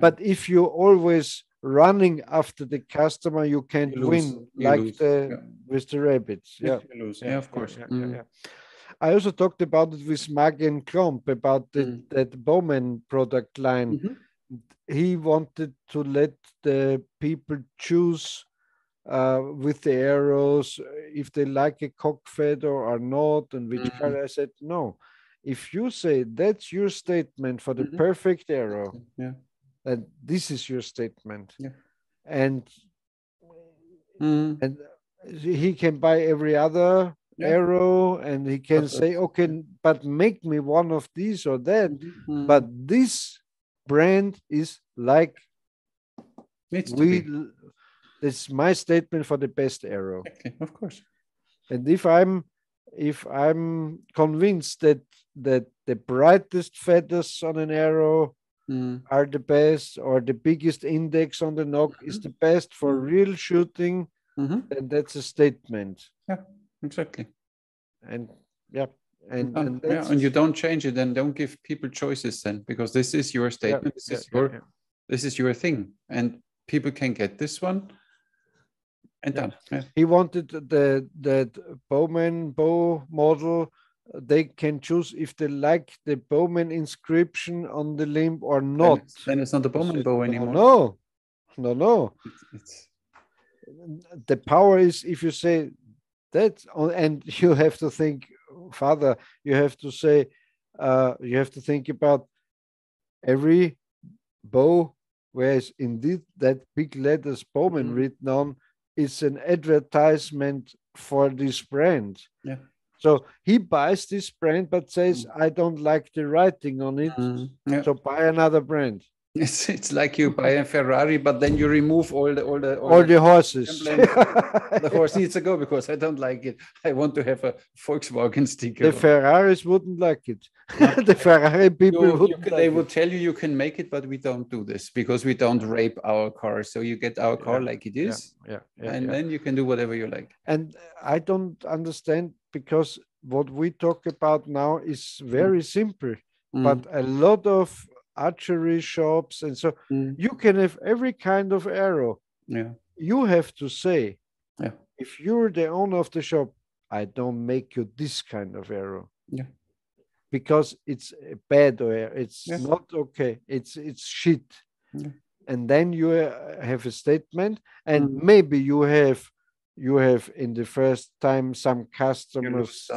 but if you're always running after the customer, you can't win with the rabbits. Of course. I also talked about it with Magen Klomp about that Bowman product line. He wanted to let the people choose with the arrows, if they like a cock feather or not, and which color. I said, no. If you say that's your statement for the perfect arrow, and this is your statement, and he can buy every other arrow, and he can say, okay, but make me one of these or that, but this brand is like That's my statement for the best arrow. Okay, of course. And if I'm convinced that the brightest feathers on an arrow are the best, or the biggest index on the nock is the best for real shooting, then that's a statement. Yeah, exactly. And yeah. And you don't change it, and don't give people choices then, because this is your statement. This is your thing, and people can get this one. And done. Yeah. He wanted that bowman bow model. They can choose if they like the bowman inscription on the limb or not. Then it's not a bowman bow anymore. No. The power is if you say that, and you have to think, Father, you have to say, you have to think about every bow, whereas indeed that big letters bowman written on is an advertisement for this brand. Yeah. So he buys this brand, but says, I don't like the writing on it. So buy another brand. It's like you buy a Ferrari, but then you remove all the horses. The horse needs to go because I don't like it. I want to have a Volkswagen sticker. The Ferraris wouldn't like it. The Ferrari people they will tell you can make it, but we don't do this because we don't rape our car. So you get our car like it is, and then you can do whatever you like. And I don't understand, because what we talk about now is very simple, but a lot of archery shops and so you can have every kind of arrow. You have to say, if you're the owner of the shop, I don't make you this kind of arrow, because it's bad, or it's not okay, it's shit. And then you have a statement, and maybe you have in the first time some customers,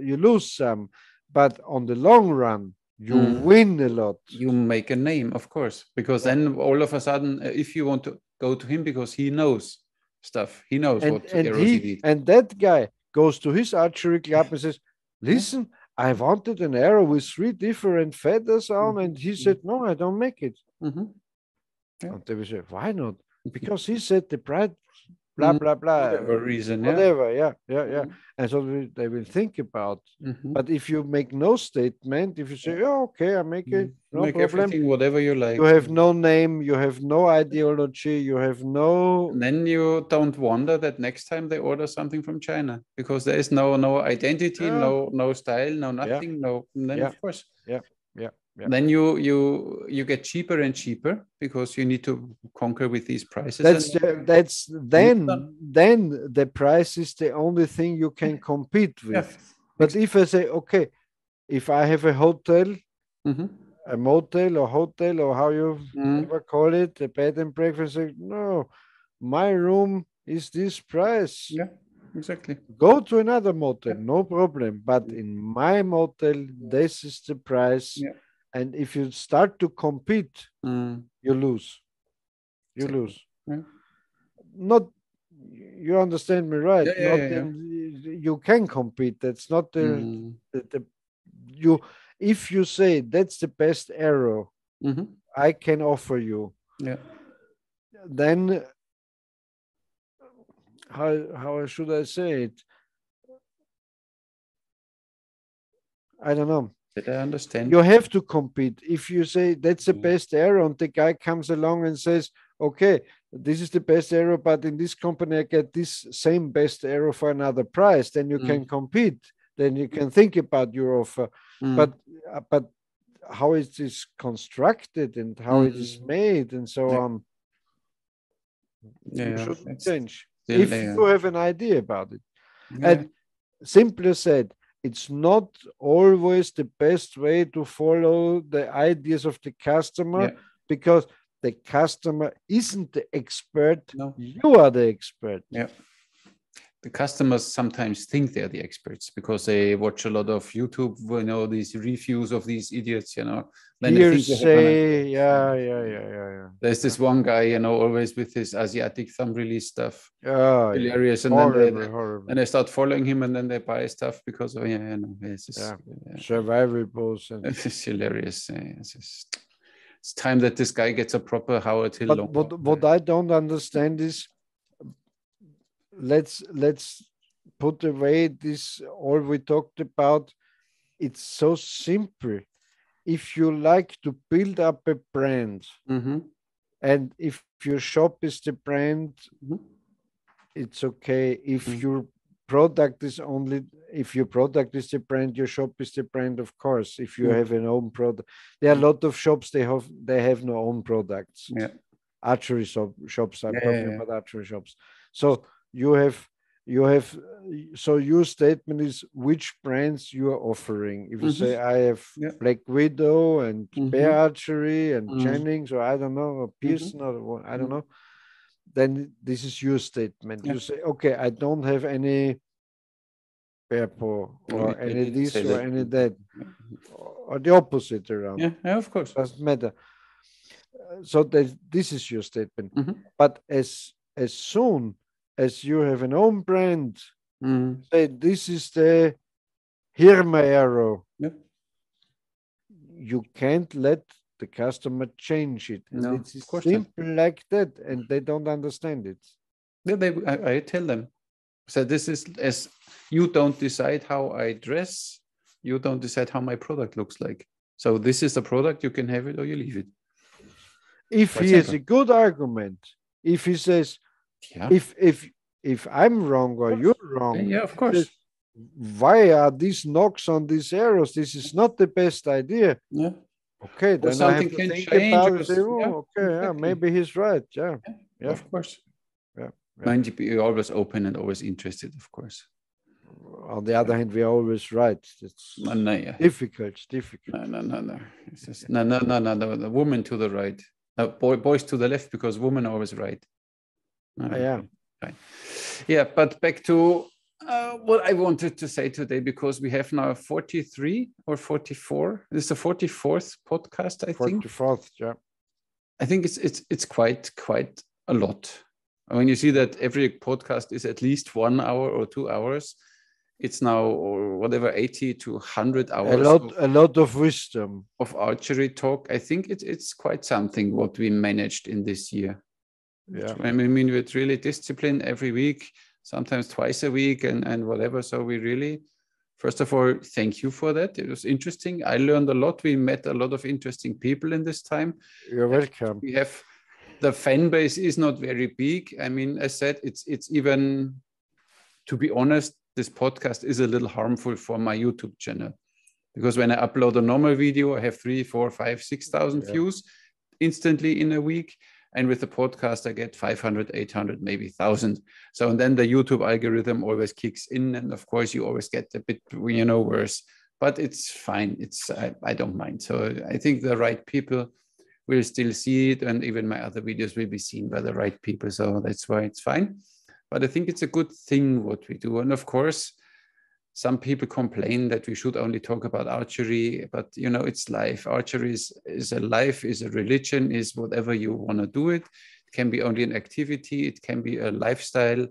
you lose some, but on the long run you win a lot. You make a name, of course, because then all of a sudden, if you want to go to him, because he knows stuff, he knows what arrows he needs. And that guy goes to his archery club and says, listen, I wanted an arrow with 3 different feathers on, and he said, no, I don't make it. And they will say, why not? Because he said the bright blah blah blah, whatever reason, whatever, and so they will think about. But if you make no statement, if you say, oh, okay, I make it, no make problem, everything whatever you like, you have no name, you have no ideology, you have no. And then you don't wonder that next time they order something from China, because there is no identity, no style, no nothing, no. And then of course, then you get cheaper and cheaper, because you need to conquer with these prices. Then the price is the only thing you can compete with. But if I say, okay, if I have a hotel, a motel or hotel, or how you ever call it, a bed and breakfast, say, no, my room is this price. Yeah, exactly. Go to another motel, no problem. But in my motel, this is the price. And if you start to compete, you lose. You lose. Not, you understand me right? You can compete. That's not if you say that's the best arrow I can offer you. Then how should I say it? I don't know. Did I understand? You have to compete. If you say that's the best arrow, and the guy comes along and says, okay, this is the best arrow, but in this company I get this same best arrow for another price, then you can compete. Then you can think about your offer. But how it is constructed and how it is made and so on, you shouldn't change. If you have an idea about it. And simply said, it's not always the best way to follow the ideas of the customer, because the customer isn't the expert. You are the expert. The customers sometimes think they're the experts because they watch a lot of YouTube, these reviews of these idiots, Then they say, There's this one guy, always with his Asiatic thumb release stuff. Hilarious. And horrible. And they start following him, and then they buy stuff because, survival pose. It's hilarious. It's time that this guy gets a proper Howard Hill. But what I don't understand is, let's put away this all we talked about. it's so simple. If you like to build up a brand, and if your shop is the brand, it's okay. If your product is if your product is the brand, your shop is the brand, of course. If you have an own product, there are a lot of shops they have no own products. Archery shops. I'm talking about archery shops. So so your statement is which brands you are offering. If you say I have Black Widow and Bear Archery and Jennings, or I don't know, or Pearson, or I don't know, then this is your statement. You say, okay, I don't have any Bearpaw or any this or any that, or the opposite around. Yeah, of course. Doesn't matter. So this is your statement. But as soon as you have an own brand, say this is the Hirma arrow, you can't let the customer change it. And it's simple like that, and they don't understand it. I tell them. So this is, as you don't decide how I dress, you don't decide how my product looks like. So this is the product, you can have it or you leave it. If he has a good argument, if he says, if I'm wrong or you're wrong, of course. Says, why are these knocks on these arrows? This is not the best idea. Okay, then I have to think about it. Say, okay, maybe he's right. Of course. And you're always open and always interested, of course. On the other hand, we're always right. It's difficult. No. It's just, no. The woman to the right. Boys to the left, because women are always right. Yeah, but back to what I wanted to say today, because we have now 43 or 44. This is the 44th podcast, I think. 44th, yeah. I think it's quite a lot. When you see that every podcast is at least 1 hour or 2 hours, it's now, or whatever, 80 to 100 hours. A lot of wisdom of archery talk. I think it's quite something what we managed in this year. I mean, with really discipline every week, sometimes twice a week, and whatever. So we really, first of all, thank you for that. It was interesting. I learned a lot. We met a lot of interesting people in this time. You're welcome. We have, the fan base is not very big. I mean, as said, it's even, to be honest, this podcast is a little harmful for my YouTube channel, because when I upload a normal video, I have 3, 4, 5, 6,000 views instantly in a week. And with the podcast, I get 500, 800, maybe 1,000. So, and then the YouTube algorithm always kicks in. And of course, you always get a bit, worse, but it's fine. I don't mind. So I think the right people will still see it. And even my other videos will be seen by the right people. So that's why it's fine. But I think it's a good thing what we do. And of course, some people complain that we should only talk about archery, but it's life. Archery is a life, is a religion, is whatever you want to do it. It can be only an activity, it can be a lifestyle.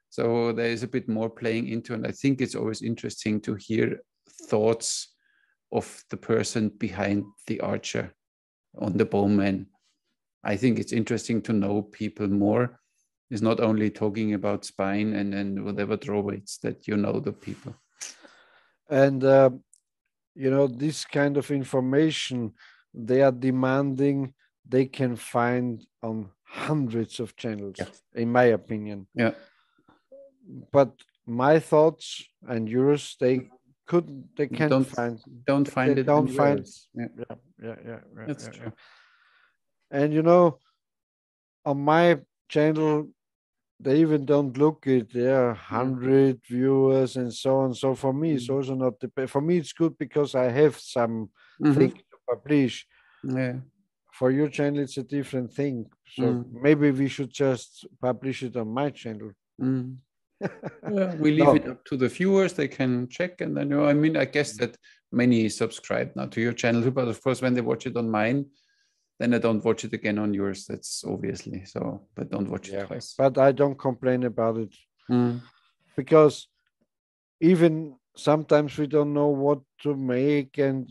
So there is a bit more playing into, and I think it's always interesting to hear thoughts of the person behind the archer, on the bowman. I think it's interesting to know people more. It's not only talking about spine and whatever throw weights, that the people. And, this kind of information they are demanding, they can find on hundreds of channels, in my opinion. Yeah. But my thoughts and yours, they can't find. Don't find it. Don't find. That's true. And, on my channel, they even don't look it. There are 100 viewers and so on. So for me, it's also not the best. For me, it's good because I have some things to publish. Yeah. For your channel, it's a different thing. So maybe we should just publish it on my channel. We leave it up to the viewers. They can check, and then I guess that many subscribe now to your channel too. But of course, when they watch it on mine, then I don't watch it again on yours. That's obviously so, but don't watch it twice. But I don't complain about it because even sometimes we don't know what to make, and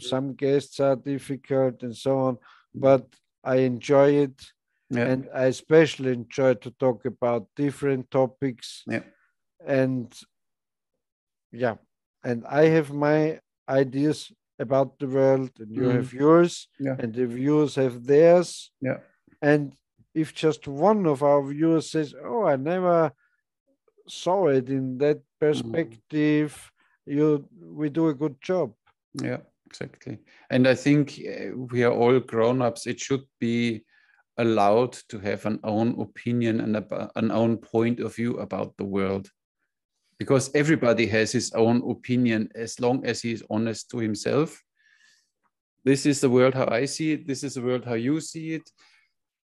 some guests are difficult and so on. But I enjoy it, and I especially enjoy to talk about different topics. Yeah, and and I have my ideas about the world, and you have yours, and the viewers have theirs. Yeah. And if just one of our viewers says, "Oh, I never saw it in that perspective," we do a good job. Yeah, exactly. And I think we are all grown-ups. It should be allowed to have an own opinion and an own point of view about the world, because everybody has his own opinion as long as he is honest to himself. This is the world how I see it. This is the world how you see it.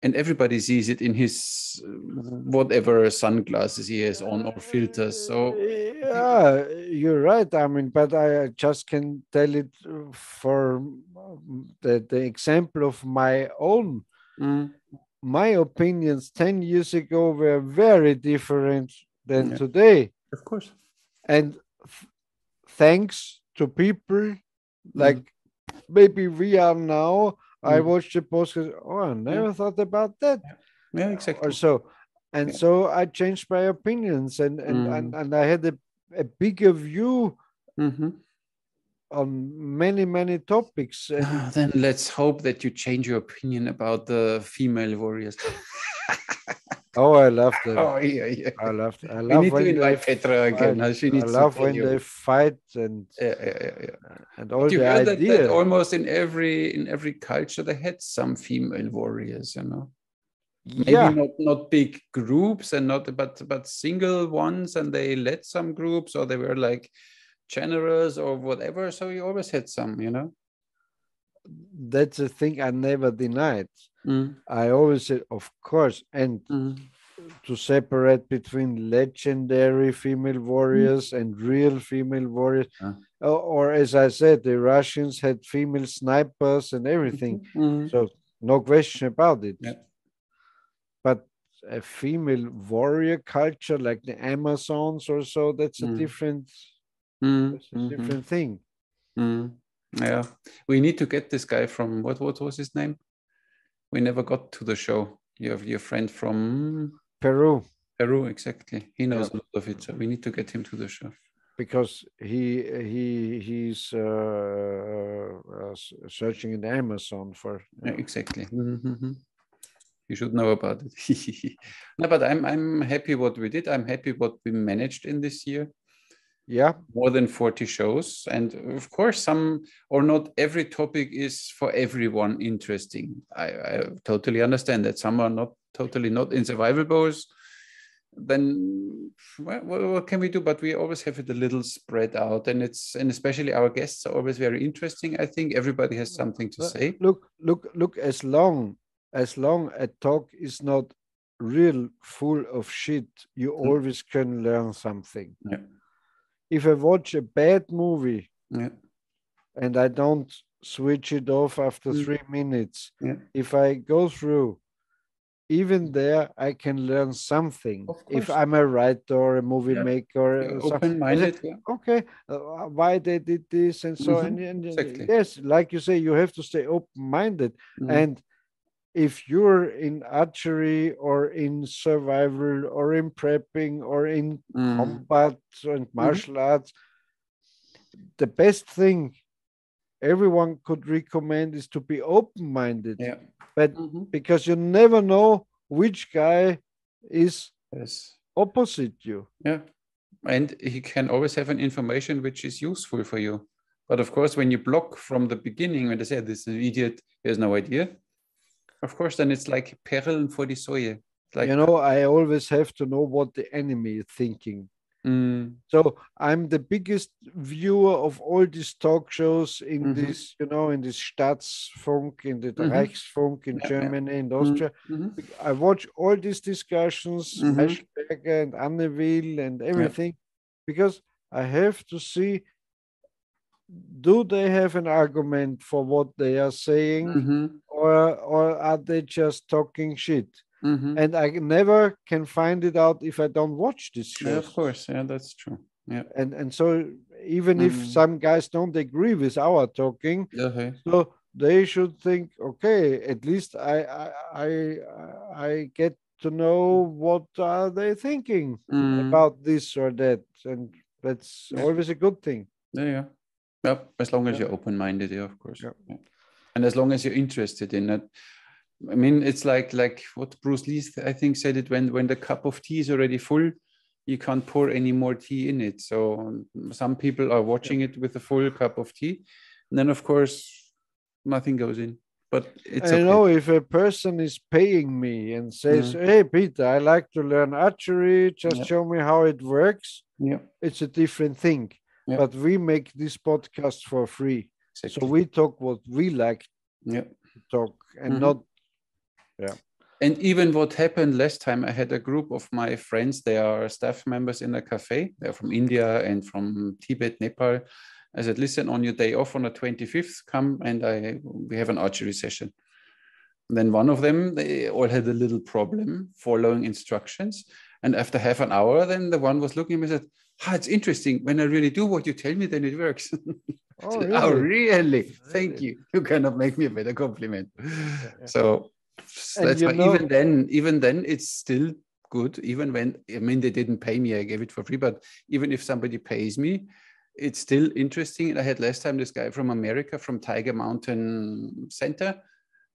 And everybody sees it in his whatever sunglasses he has on or filters. So yeah, you're right. I mean, but I just can tell it for the example of my own. My opinions 10 years ago were very different than today. Of course. And thanks to people like maybe we are now, I watched the post. Oh, I never thought about that. Yeah, exactly. Or so, and so I changed my opinions, and I had a bigger view on many topics. And then let's hope that you change your opinion about the female warriors. Oh, I love them. Oh, yeah. I love. We need to invite Petra again. She needs I love when they fight and and all the ideas. That almost in every culture they had some female warriors, you know. Maybe not big groups and not but single ones, and they led some groups, or they were like generals or whatever. So you always had some, you know. That's a thing I never denied. I always said, of course, and to separate between legendary female warriors and real female warriors. Or as I said, the Russians had female snipers and everything. So no question about it. Yeah. But a female warrior culture like the Amazons or so, that's a different, different thing. Yeah, we need to get this guy from what was his name? We never got to the show. You have your friend from Peru. Peru, exactly. He knows a lot of it, so we need to get him to the show. Because he's searching in the Amazon for. Yeah, exactly. You should know about it. No, but I'm happy what we did. I'm happy what we managed in this year. Yeah, more than 40 shows, and of course some or not every topic is for everyone interesting. I totally understand that some are not totally not in survival bows. Then what can we do? But we always have it a little spread out, and especially our guests are always very interesting. I think everybody has something to say. Look, as long a talk is not real full of shit, you always can learn something. Yeah. If I watch a bad movie and I don't switch it off after 3 minutes, if I go through, even there, I can learn something. If I'm a writer or a movie maker, open-minded. Okay, why they did this and so on. And exactly. Yes, like you say, you have to stay open-minded. And if you're in archery or in survival or in prepping or in combat and martial arts, the best thing everyone could recommend is to be open-minded. Yeah. But because you never know which guy is opposite you. Yeah. And he can always have an information which is useful for you. But of course, when you block from the beginning, when they say this is an idiot, he has no idea. Of course, then it's like Perlen vor die Säue. Like, I always have to know what the enemy is thinking. So I'm the biggest viewer of all these talk shows in this, in this Staatsfunk, in the Reichsfunk in Germany and Austria. I watch all these discussions, Maischberger and Anneville and everything, because I have to see, do they have an argument for what they are saying, or are they just talking shit? And I never can find it out if I don't watch this show. Yeah, of course, that's true. Yeah, and so even if some guys don't agree with our talking, so they should think, okay, at least I get to know what are they thinking about this or that, and that's always a good thing. Yeah. As long as you're open-minded, of course. Yeah. And as long as you're interested in it. I mean, it's like what Bruce Lee, I think, said it, when the cup of tea is already full, you can't pour any more tea in it. So some people are watching it with a full cup of tea. And then, of course, nothing goes in. But it's okay. I know if a person is paying me and says, hey, Peter, I like to learn archery, just show me how it works. Yeah. It's a different thing. Yeah. But we make this podcast for free. Exactly. So we talk what we like to talk and not. Yeah. And even what happened last time, I had a group of my friends. They are staff members in a cafe. They're from India and from Tibet, Nepal. I said, listen, on your day off on the 25th, come and we have an archery session. And then one of them, they all had a little problem following instructions. And after half an hour, then the one was looking at me and said, it's interesting. When I really do what you tell me, then it works. Oh, really? Oh, really? Thank you. You cannot make me a better compliment. Yeah. So that's why even then, it's still good. Even when, I mean, they didn't pay me, I gave it for free. But even if somebody pays me, it's still interesting. And I had last time this guy from America, from Tiger Mountain Center.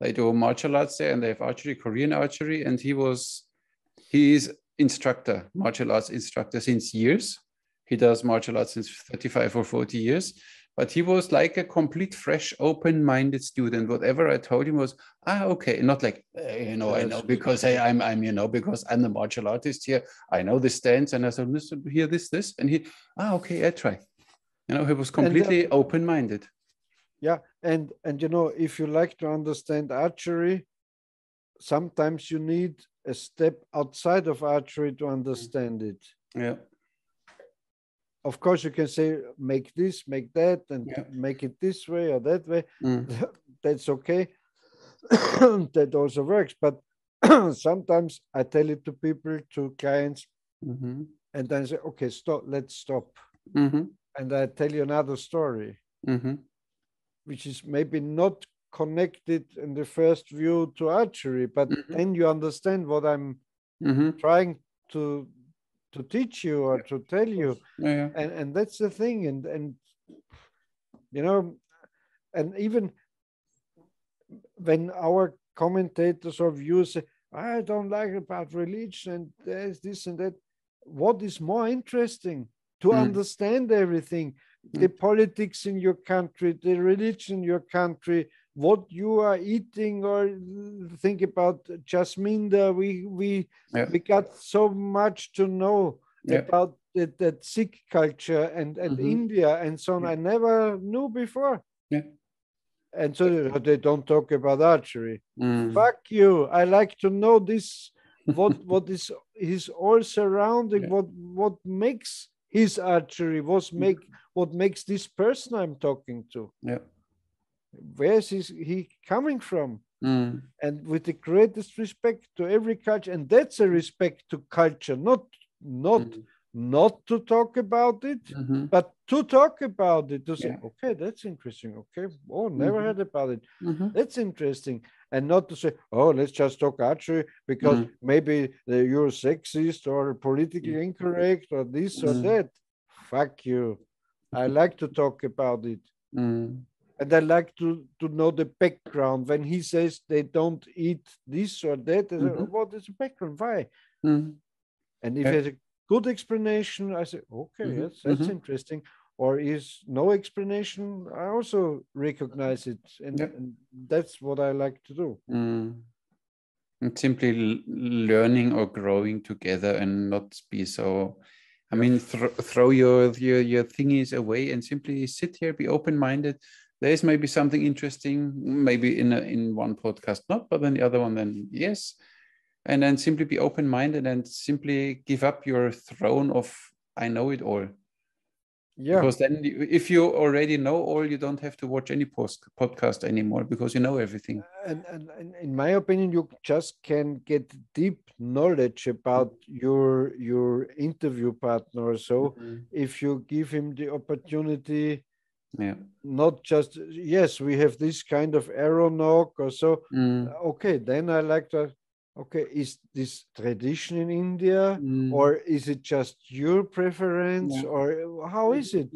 They do martial arts there, and they have archery, Korean archery. And he is instructor, martial arts instructor since years. He does martial arts since 35 or 40 years. But he was like a complete, fresh, open-minded student. Whatever I told him was, okay. Not like, I know because because I'm the martial artist here. I know the stance. And I said, listen, hear this. And he, okay, I try. He was completely open-minded. Yeah, and if you like to understand archery, sometimes you need a step outside of archery to understand it. Yeah. Of course, you can say, make this, make that, and make it this way or that way. That's okay. That also works. But sometimes I tell it to people, to clients, and then say, okay, let's stop. And I tell you another story, which is maybe not connected in the first view to archery, but then you understand what I'm trying to teach you or to tell you. And that's the thing. And and even when our commentators or viewers say, I don't like about religion and there's this and that, what is more interesting? To understand everything, the politics in your country, the religion in your country, what you are eating, or think about Jasminda. We got so much to know about that Sikh culture and India and so on. I never knew before. And so they don't talk about archery. Fuck you. I like to know this, what is all surrounding, what makes his archery, what makes this person I'm talking to. Where is he coming from? And with the greatest respect to every culture, and that's a respect to culture, not to talk about it, but to talk about it, to say, okay, that's interesting. Okay, never heard about it. That's interesting. And not to say, let's just talk archery because maybe you're sexist or politically incorrect or this or that. Fuck you. I like to talk about it. And I like to know the background. When he says they don't eat this or that, I say, what is the background? Why? And if there's a good explanation, I say, okay, that's interesting. Or is no explanation, I also recognize it. And that's what I like to do. And simply learning or growing together and not be so, I mean, throw your thingies away and simply sit here, be open-minded. There is maybe something interesting, maybe in one podcast not, but then the other one then yes. And then simply be open-minded and simply give up your throne of I know it all. Yeah. Because then if you already know all, you don't have to watch any podcast anymore because you know everything. And in my opinion, you just can get deep knowledge about your interview partner. So if you give him the opportunity, not just, yes, we have this kind of arrow knock or so. Okay, then I like to, okay, is this tradition in India, or is it just your preference, or how is it?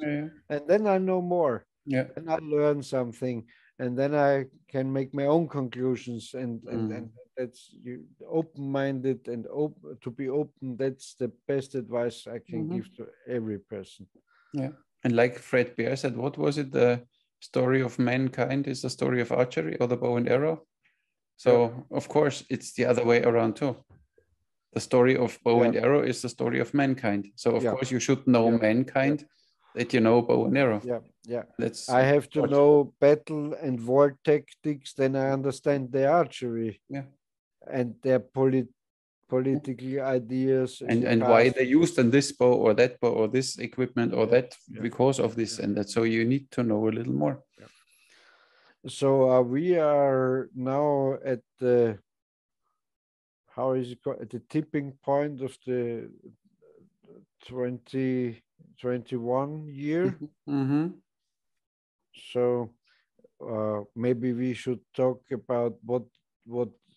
And then I know more. And I learn something, and then I can make my own conclusions. And that's you open-minded and to be open. That's the best advice I can give to every person. Yeah, and like Fred Bear said, what was it? The story of mankind is the story of archery or the bow and arrow. So of course it's the other way around too. The story of bow and arrow is the story of mankind. So of course you should know mankind that you know bow and arrow. I have to know battle and war tactics, then I understand the archery. And their political ideas. And why they used on this bow or that bow or this equipment or that because of this and that. So you need to know a little more. So we are now at the, how is it called, at the tipping point of the 2021 year. So maybe we should talk about what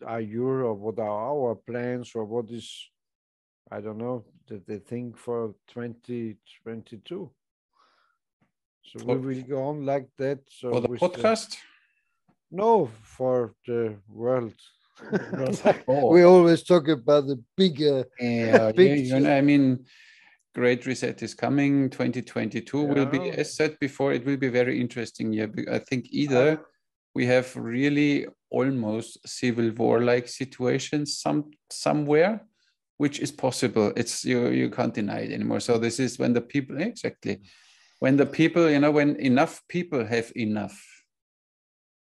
are your, or what are our plans, or what is, I don't know, the thing for 2022. So we will go on like that. So for the podcast? No, for the world. We always talk about the bigger picture. I mean, Great Reset is coming. 2022 will be, as said before, it will be a very interesting year. I think either we have really almost civil war-like situations somewhere, which is possible. It's you can't deny it anymore. So this is when the people, when the people, when enough people have enough,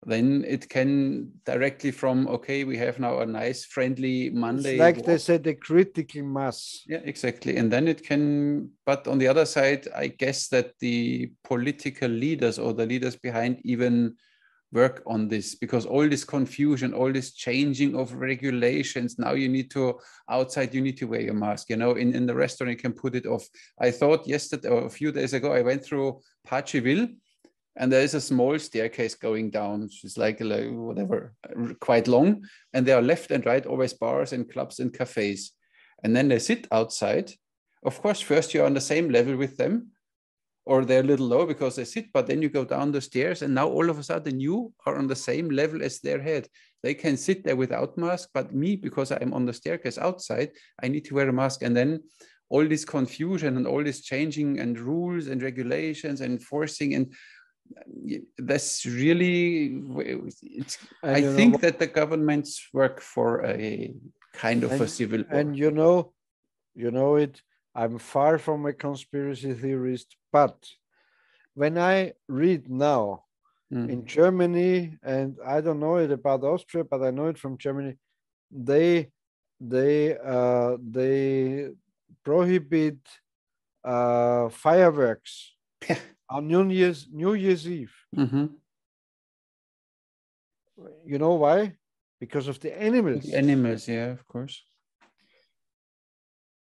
then it can directly from, okay, we have now a nice friendly Monday. It's like they said, the critical mass. Yeah, exactly. And then it can, but on the other side, I guess that the political leaders or the leaders behind even work on this, because all this confusion, all this changing of regulations, now you need to, outside you need to wear your mask, in the restaurant you can put it off. I thought yesterday or a few days ago, I went through Pachiville, and there is a small staircase going down. It's like whatever, quite long. And there are left and right always bars and clubs and cafes. And then they sit outside. Of course, first you're on the same level with them, or they're a little low because they sit, but then you go down the stairs and now all of a sudden you are on the same level as their head. They can sit there without mask, but me, because I'm on the staircase outside, I need to wear a mask. And then all this confusion and all this changing and rules and regulations and enforcing, and that's really, I think that the governments work for a kind of a civil war. And it, I'm far from a conspiracy theorist, but when I read now in Germany, and I don't know it about Austria, but I know it from Germany, they prohibit fireworks on New Year's Eve. You know why? Because of the animals. The animals, yeah, of course.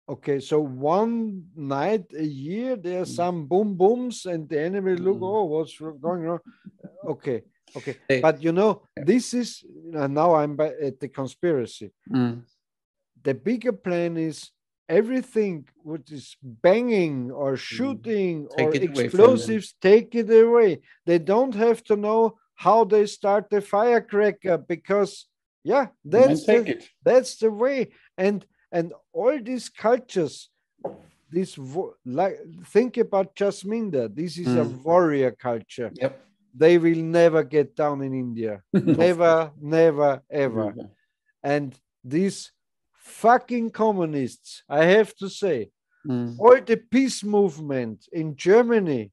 Okay, so one night a year there are some boom booms, and the animals look, oh, what's going on? Okay. But this is, now I'm at the conspiracy. The bigger plan is everything which is banging or shooting or explosives, take it away. They don't have to know how they start the firecracker, because that's the way. And all these cultures, think about Jasminda. This is a warrior culture. They will never get down in India. Never, ever. And these fucking communists, I have to say, all the peace movement in Germany,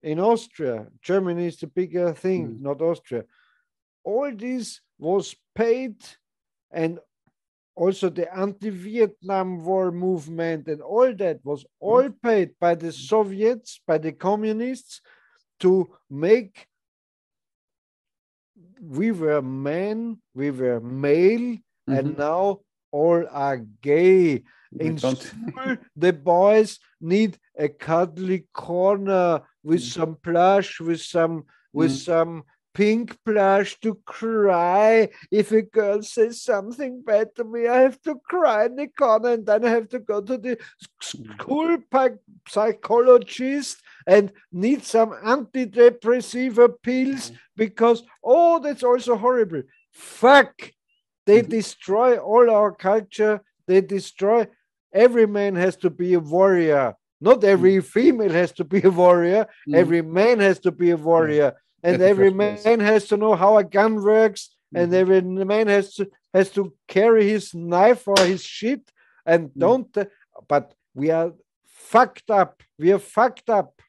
in Austria, Germany is the bigger thing, not Austria. All this was paid, and also the anti-Vietnam War movement and all that was all paid by the Soviets, by the communists, to make, we were men, we were male, and now all are gay. In school, the boys need a cuddly corner with some plush, with some pink blush to cry. If a girl says something bad to me, I have to cry in the corner, and then I have to go to the school psychologist and need some antidepressive pills because, oh, that's also horrible. Fuck. They destroy all our culture. They destroy. Every man has to be a warrior. Not every female has to be a warrior. Every man has to be a warrior. And every man has to know how a gun works. And every man has to carry his knife or his shit. And don't. But we are fucked up. We are fucked up.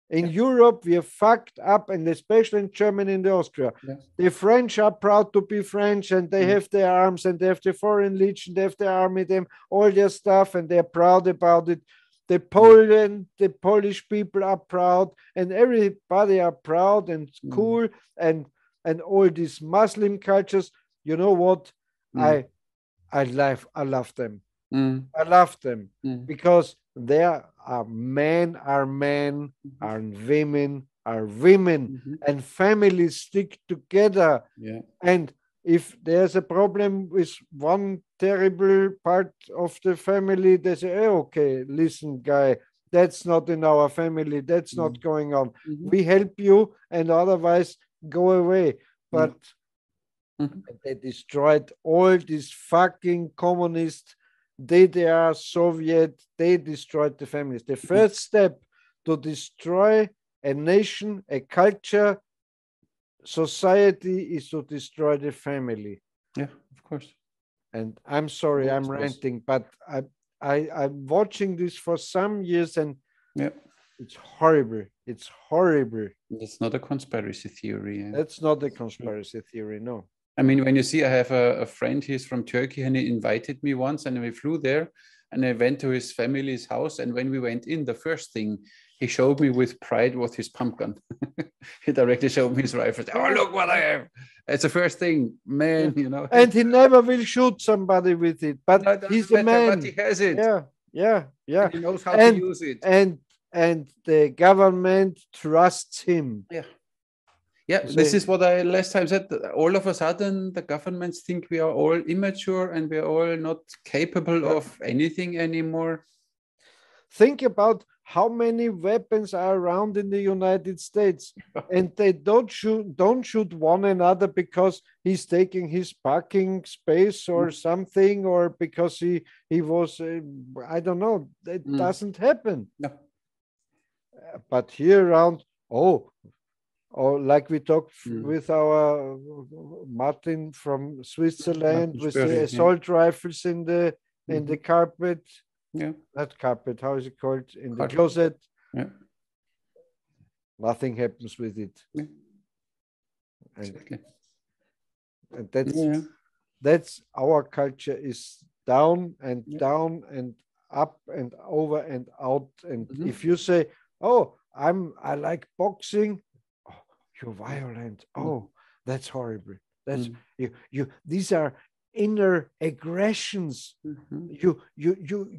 In Europe, we are fucked up, and especially in Germany and Austria. The French are proud to be French, and they have their arms, and they have the Foreign Legion, they have their army, them all their stuff, and they're proud about it. The Polish people are proud, and everybody are proud and cool, and all these Muslim cultures. You know what? I love them. I love them because they are men, and women are women, and families stick together. And if there's a problem with one terrible part of the family, they say, oh, okay, listen, guy, that's not in our family. That's not going on. We help you, and otherwise go away. But they destroyed all these fucking communist DDR, Soviet, they destroyed the families. The first step to destroy a nation, a culture, society is to destroy the family. Yeah, of course. And I'm sorry, I'm ranting, but I'm watching this for some years, and it's horrible. It's horrible. That's not a conspiracy theory. That's not a conspiracy theory, no. I mean, when you see, I have a friend, he's from Turkey, and he invited me once, and we flew there, and I went to his family's house, and when we went in, the first thing he showed me with pride was his pump gun. He directly showed me his rifle. Oh, look what I have. It's the first thing, man, you know. And he never will shoot somebody with it, but he's a man. But he has it. Yeah. And he knows how to use it. And the government trusts him. Yeah, this is what I last time said. All of a sudden, the governments think we are all immature and we are all not capable of anything anymore. Think about how many weapons are around in the United States, and they don't shoot one another because he's taking his parking space or something, or because he was I don't know. It doesn't happen. No. But here around, or like we talked with our Martin from Switzerland, with the assault rifles in the carpet. Not carpet, how is it called? In the closet. Nothing happens with it. And that's our culture is down and down and up and over and out. And if you say, oh, I like boxing, you're violent. Oh, that's horrible. That's you. These are inner aggressions. You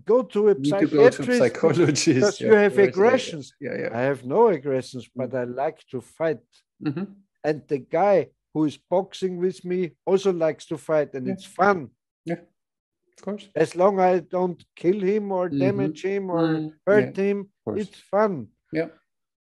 go to a psychiatrist because you have aggressions. I have no aggressions, but I like to fight. And the guy who is boxing with me also likes to fight, and it's fun. Yeah, of course. As long as I don't kill him or damage him or hurt him, it's fun. Yeah.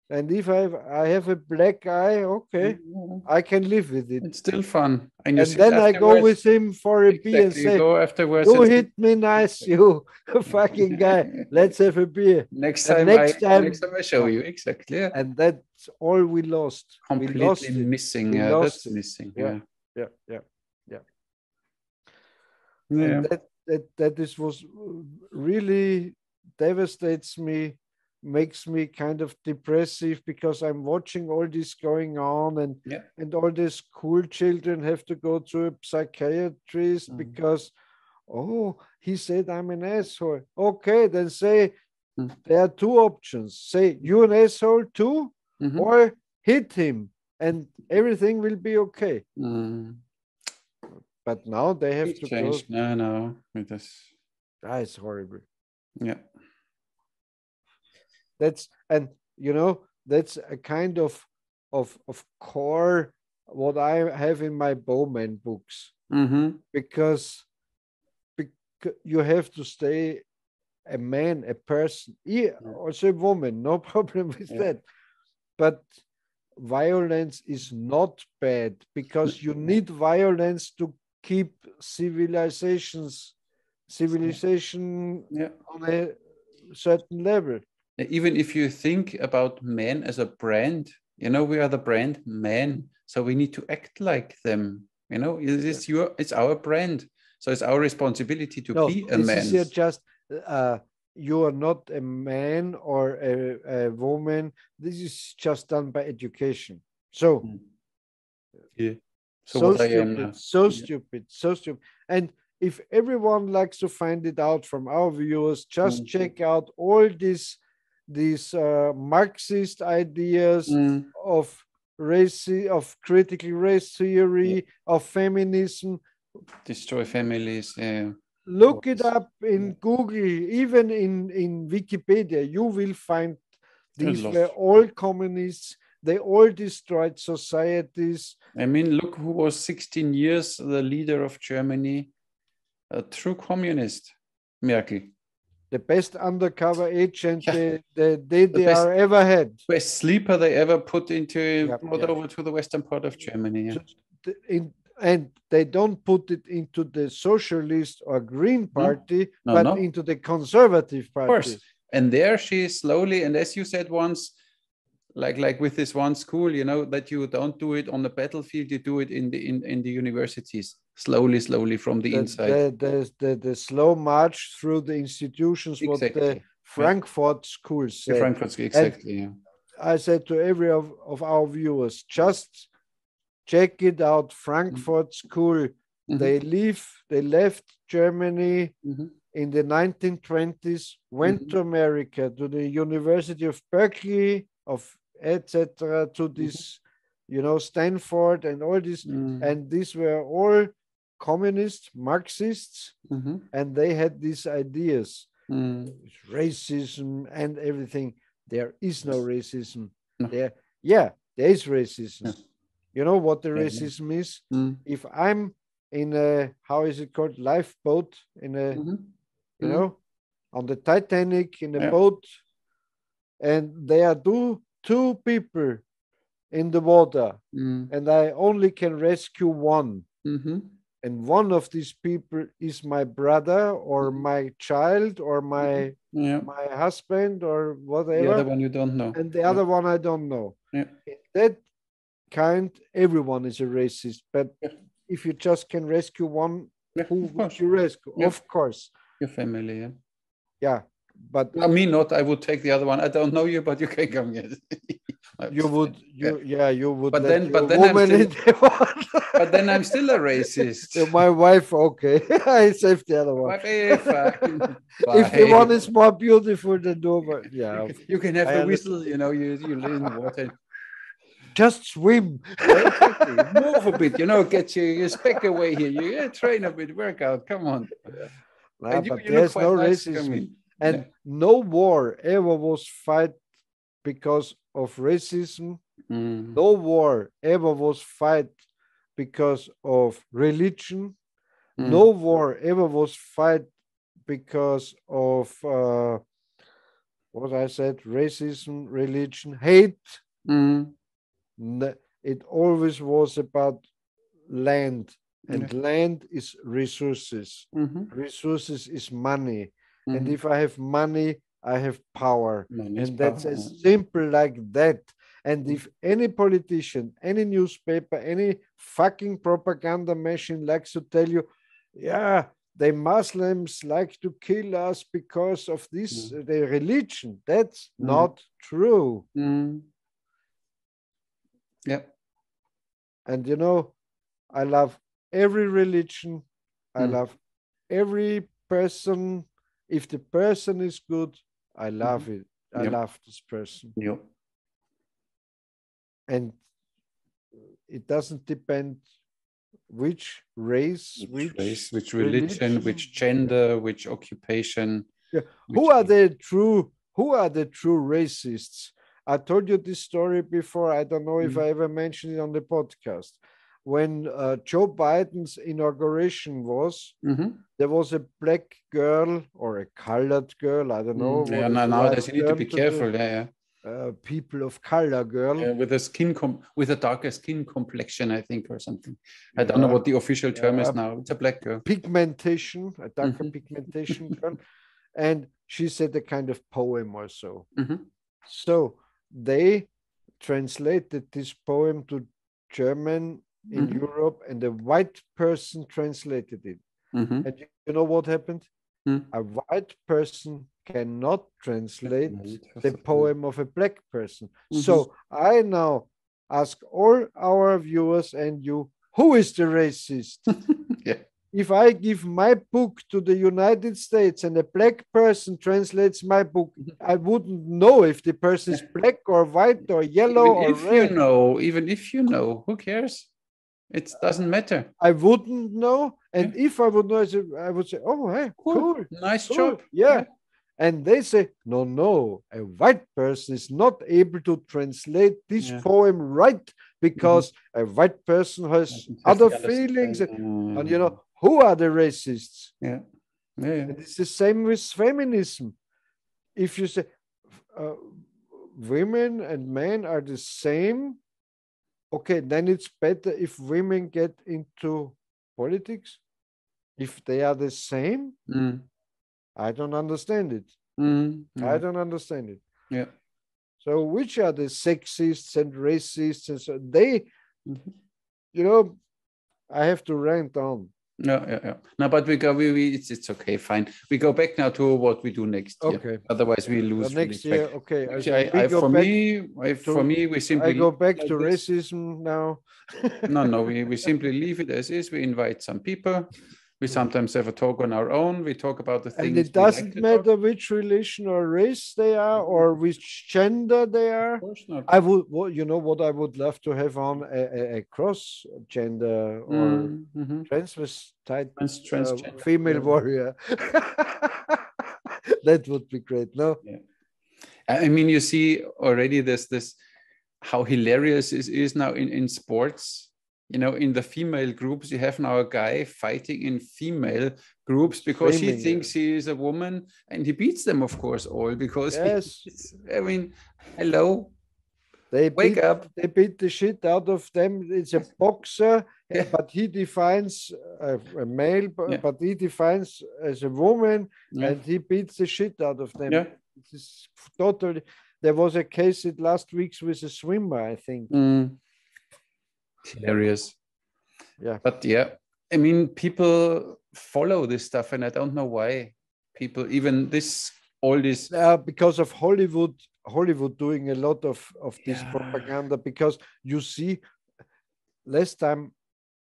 And if I have a black eye, okay, I can live with it. It's still fun. And then I go with him for a beer and say, you hit me nice, you fucking guy. Let's have a beer. Next time I show you. Exactly. Yeah. And that's all we lost. Completely missing. That's missing. Yeah. That was really devastates me, makes me kind of depressive, because I'm watching all this going on, and all the school children have to go to a psychiatrist because, he said I'm an asshole. Okay, then say there are two options. Say you an asshole too, or hit him, and everything will be okay. But now they have to change. No, it is. It's horrible. Yeah. That's a kind of core what I have in my Bowman books, because you have to stay a man, a person, also a woman, no problem with that. But violence is not bad, because you need violence to keep civilization on a certain level. Even if you think about men as a brand, you know, we are the brand man, so we need to act like them. You know, it's our brand, so it's our responsibility to be a man. This is just you are not a man or a woman. This is just done by education. So, so stupid. And if everyone likes to find it out from our viewers, just check out all these Marxist ideas of critical race theory, of feminism. Destroy families. Look it up in Google, even in Wikipedia. You will find these were all communists. They all destroyed societies. I mean, look who was 16 years the leader of Germany, a true communist, Merkel. The best undercover agent the DDR ever had. Best sleeper they ever put over to the western part of Germany. And they don't put it into the socialist or green party, but into the conservative party. Of course. And there she slowly, and as you said once, like with this one school, you know, that you don't do it on the battlefield, you do it in the universities, slowly from the inside. The slow march through the institutions, exactly. What the Frankfurt schools said. The Frankfurt, exactly. And I said to every of our viewers, just check it out. Frankfurt School. They left Germany in the 1920s, went to America, to the University of Berkeley, etc., to this, you know, Stanford and all this, and these were all communist Marxists, and they had these ideas, racism and everything. There is no racism. There is racism. You know what the racism is? If I'm in a, how is it called, lifeboat, in a, you know, on the Titanic, in a boat, and there are two people in the water, and I only can rescue one. And one of these people is my brother or my child or my husband or whatever. The other one you don't know. And the other one I don't know. In that kind, everyone is a racist. But if you just can rescue one, who would you rescue? Of course. Your family, yeah. But me not. I would take the other one. I don't know you, but you can come get it. You would. But then I'm still a racist. My wife, okay. I saved the other one. If the one is more beautiful than the other, you can have the whistle. You know, you live in the water. Just swim. Exactly. Move a bit. You know, get your spec away here. You train a bit, work out. Come on. But there's no racism. And no war ever was fought because of racism. No war ever was fought because of religion. No war ever was fought because of what I said, racism, religion, hate. It always was about land, and land is resources. Resources is money. And if I have money, I have power. And that's as simple like that. And if any politician, any newspaper, any fucking propaganda machine likes to tell you, the Muslims like to kill us because of this, the religion, that's not true. And you know, I love every religion. I love every person. If the person is good, I love it. I love this person. And it doesn't depend which race, which religion, which gender, which occupation. Who are the true racists? I told you this story before. I don't know if I ever mentioned it on the podcast. When Joe Biden's inauguration was, there was a black girl or a colored girl. I don't know. Yeah, nowadays you need to be careful. People of color girl with a with a darker skin complexion, I think, or something. I don't know what the official term is now. It's a black girl. Pigmentation, a darker pigmentation girl, and she said a kind of poem or so. So they translated this poem to German in Europe, and a white person translated it. And you know what happened? A white person cannot translate the poem of a black person. So I now ask all our viewers and you, who is the racist? If I give my book to the United States and a black person translates my book, I wouldn't know if the person is black or white or yellow or red. Even if you know, who cares? It doesn't matter. I wouldn't know. And if I would know, I would say, oh, hey, cool. Nice job. Yeah. And they say, no, a white person is not able to translate this poem right because a white person has other feelings. And you know, who are the racists? And it's the same with feminism. If you say women and men are the same, okay, then it's better if women get into politics. If they are the same, I don't understand it. I don't understand it. Yeah. So which are the sexists and racists? And so they, you know, I have to rant on. No, but it's okay, fine. We go back now to what we do next year. Okay. Otherwise, we lose. Next year, okay. For me, we simply. I go back to racism now. No, we simply leave it as is. We invite some people. We sometimes have a talk on our own. We talk about the things. And it doesn't matter which religion or race they are or which gender they are. Of course not. I would, you know, what I would love to have on a cross gender or transvestite female warrior. That would be great. No. Yeah. I mean, you see already this how hilarious it is now in sports. You know, in the female groups, you have now a guy fighting in female groups because he thinks he is a woman, and he beats them, of course, all because I mean, hello. Wake up. They beat the shit out of them. It's a boxer, but he defines a male, but he defines as a woman, and he beats the shit out of them. It's totally. There was a case last week with a swimmer, I think. Hilarious. But I mean, people follow this stuff, and I don't know why people even all this because of Hollywood doing a lot of this propaganda. Because you see, last time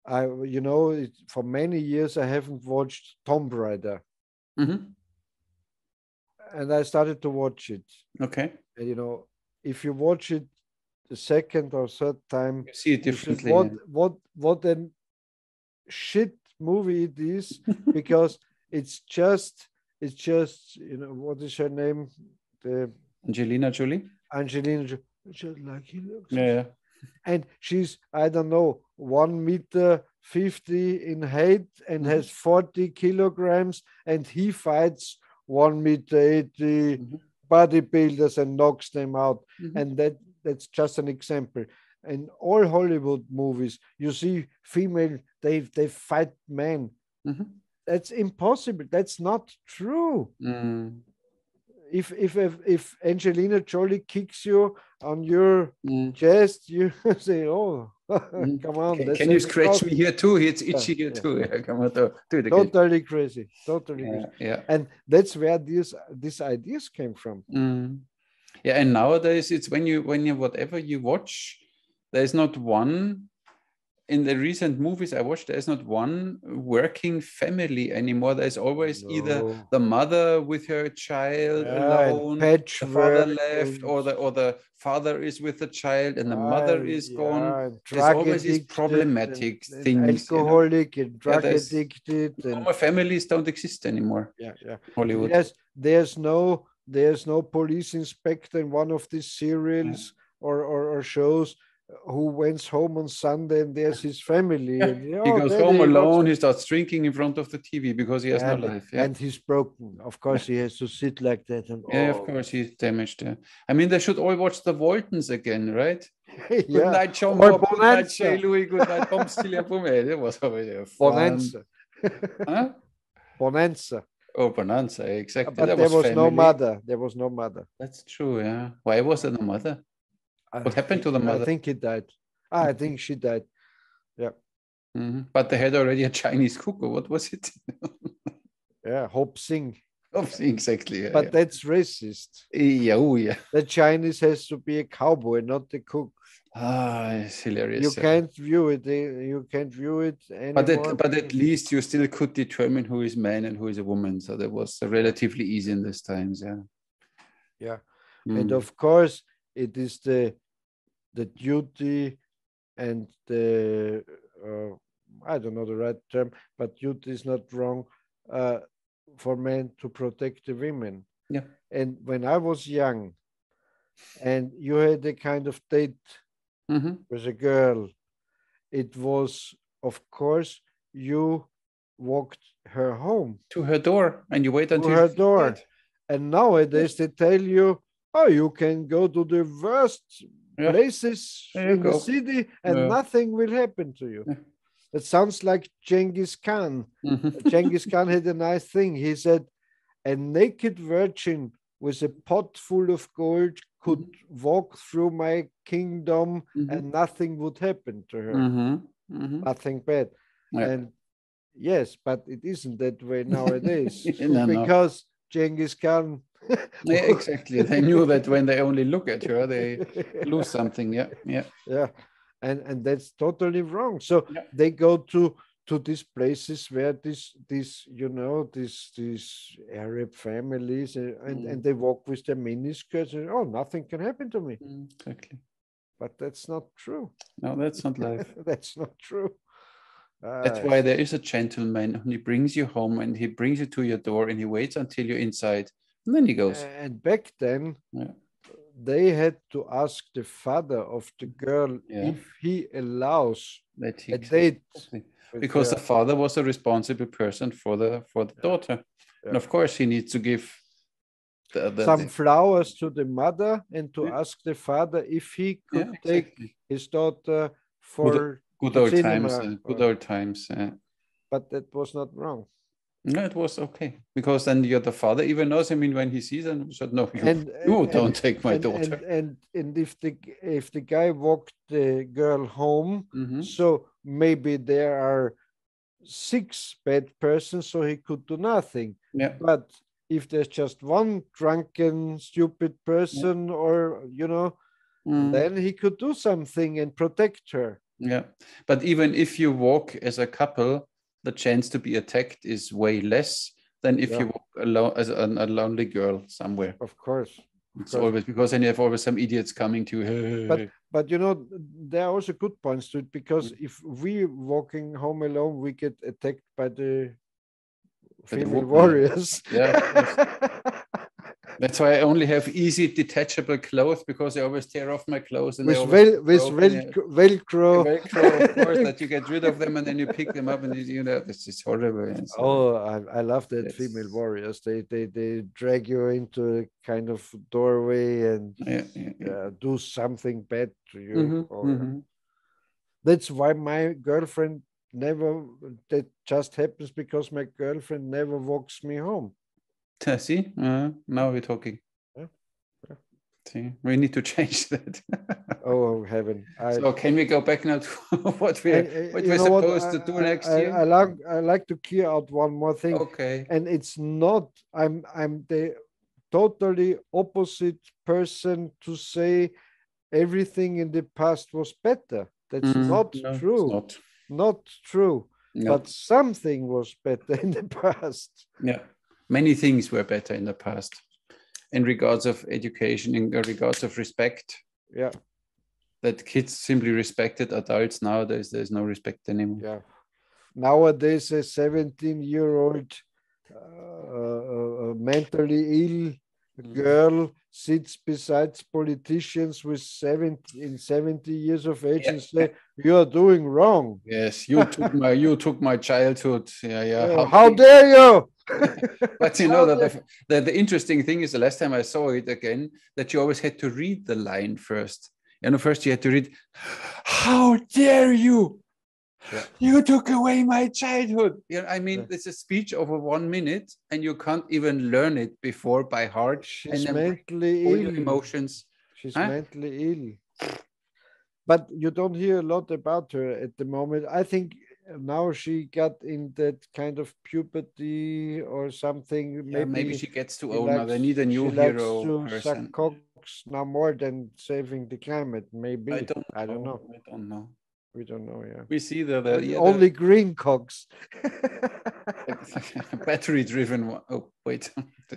for many years I haven't watched Tomb Raider, and I started to watch it. Okay. And, you know, if you watch it the second or third time, you see it differently. What a shit movie it is, because it's just you know, what is her name? Angelina Jolie. Just like he looks. Yeah. And she's, I don't know, 1.50 meters in height and has 40 kilograms, and he fights 1.80 meters bodybuilders and knocks them out. And that's just an example. In all Hollywood movies, you see female, they fight men. That's impossible. That's not true. If Angelina Jolie kicks you on your chest, you say, "Oh, come on!" Can you scratch me here too? It's itchy here too. Come on, do it again. Totally crazy. Crazy. And that's where these ideas came from. Yeah, and nowadays it's when you whatever you watch, there's not one. In the recent movies I watched, there's not one working family anymore. There's always either the mother with her child alone, the father left, or the father is with the child and the mother is gone. There's always these problematic things. Alcoholic and drug addicted. Normal families don't exist anymore. Yeah. Hollywood. Yes, there's no there's no police inspector in one of these serials or shows who went home on Sunday and there's his family. Yeah. And, He goes home alone, he starts drinking in front of the TV because he has no life. And he's broken. Of course, he has to sit like that. And, of course, he's damaged. I mean, they should all watch the Waltons again, right? Good night, John Bob. Good night, J. Louis. Good night, Tom Stilia. That was always fun. Bonanza. Huh? Bonanza. Oh, Bonanza, exactly. But there was no mother. There was no mother. That's true, yeah. Why was there no mother? What happened to the mother? I think he died. I think she died. Yeah. But they had already a Chinese cook, or what was it? Yeah, Hop Sing. Hop Sing, exactly. Yeah, but that's racist. Yeah, oh yeah. The Chinese has to be a cowboy, not the cook. Ah, it's hilarious. You can't view it. You can't view it anymore. But at least you still could determine who is man and who is a woman. So that was relatively easy in these times. Yeah. Yeah. And of course, it is the duty and the I don't know the right term, but duty is not wrong for men to protect the women. Yeah. And when I was young, and you had a kind of date with a girl, it was, of course, you walked her home to her door, and you wait until her door. And nowadays they tell you, oh, you can go to the worst places in the city and nothing will happen to you. It sounds like Genghis Khan. Genghis Khan had a nice thing. He said, a naked virgin with a pot full of gold could walk through my kingdom and nothing would happen to her. Nothing bad. And yes, but it isn't that way nowadays. Because Genghis Khan. Yeah, exactly. They knew that when they only look at her, they lose something. Yeah. And that's totally wrong. So they go to these places where these Arab families and they walk with their miniskirts and nothing can happen to me. Exactly. But that's not true. No, that's not life. That's not true. That's why there is a gentleman and he brings you home and he brings you to your door and he waits until you're inside and then he goes. And back then, they had to ask the father of the girl if he allows a date. Because the father was a responsible person for the daughter. And of course, he needs to give some flowers to the mother and to ask the father if he could take his daughter for good old times. Good old times. But that was not wrong. No, it was okay. Because then the father even knows, I mean, when he sees him, he said, no, you don't take my daughter. And if the guy walked the girl home, so maybe there are 6 bad persons, so he could do nothing. Yeah. But if there's just one drunken, stupid person, or then he could do something and protect her. Yeah, but even if you walk as a couple, the chance to be attacked is way less than if you walk alone as a lonely girl somewhere. Of course. It's always because then you have always some idiots coming to you. But there are also good points to it, because if we walking home alone, we get attacked by the female warriors. Yeah. That's why I only have easy detachable clothes, because I always tear off my clothes. And with Velcro. Velcro, of course, that you get rid of them and then you pick them up and this is horrible. So, I love that female warriors. They drag you into a kind of doorway and do something bad to you. That's why my girlfriend that just happens because my girlfriend never walks me home. See, now we're talking. See, we need to change that. Oh heaven! So can we go back now to what we're supposed to do next year? I like to clear out one more thing. Okay. And it's not. I'm the totally opposite person to say everything in the past was better. That's not true. Not true. No. But something was better in the past. Yeah. Many things were better in the past in regards of education, in regards of respect. Yeah. That kids simply respected adults. Nowadays, there's no respect anymore. Yeah. Nowadays, a 17-year-old mentally ill girl sits beside politicians with 70 years of age and say, "You are doing wrong." Yes, you took my childhood. Yeah. How dare you? But you know that the interesting thing is the last time I saw it again, that you always had to read the line first. First you had to read, "How dare you? Yeah. You took away my childhood." It's a speech over 1 minute, and you can't even learn it before by heart. She's mentally ill. Your emotions. She's mentally ill. But you don't hear a lot about her at the moment. I think now she got in that kind of puberty or something. Maybe she gets too old now. They need a new hero person. Suck cocks now more than saving the climate. Maybe I don't know. I don't know. We don't know. Yeah, we see only green cocks. Battery-driven one. Oh wait.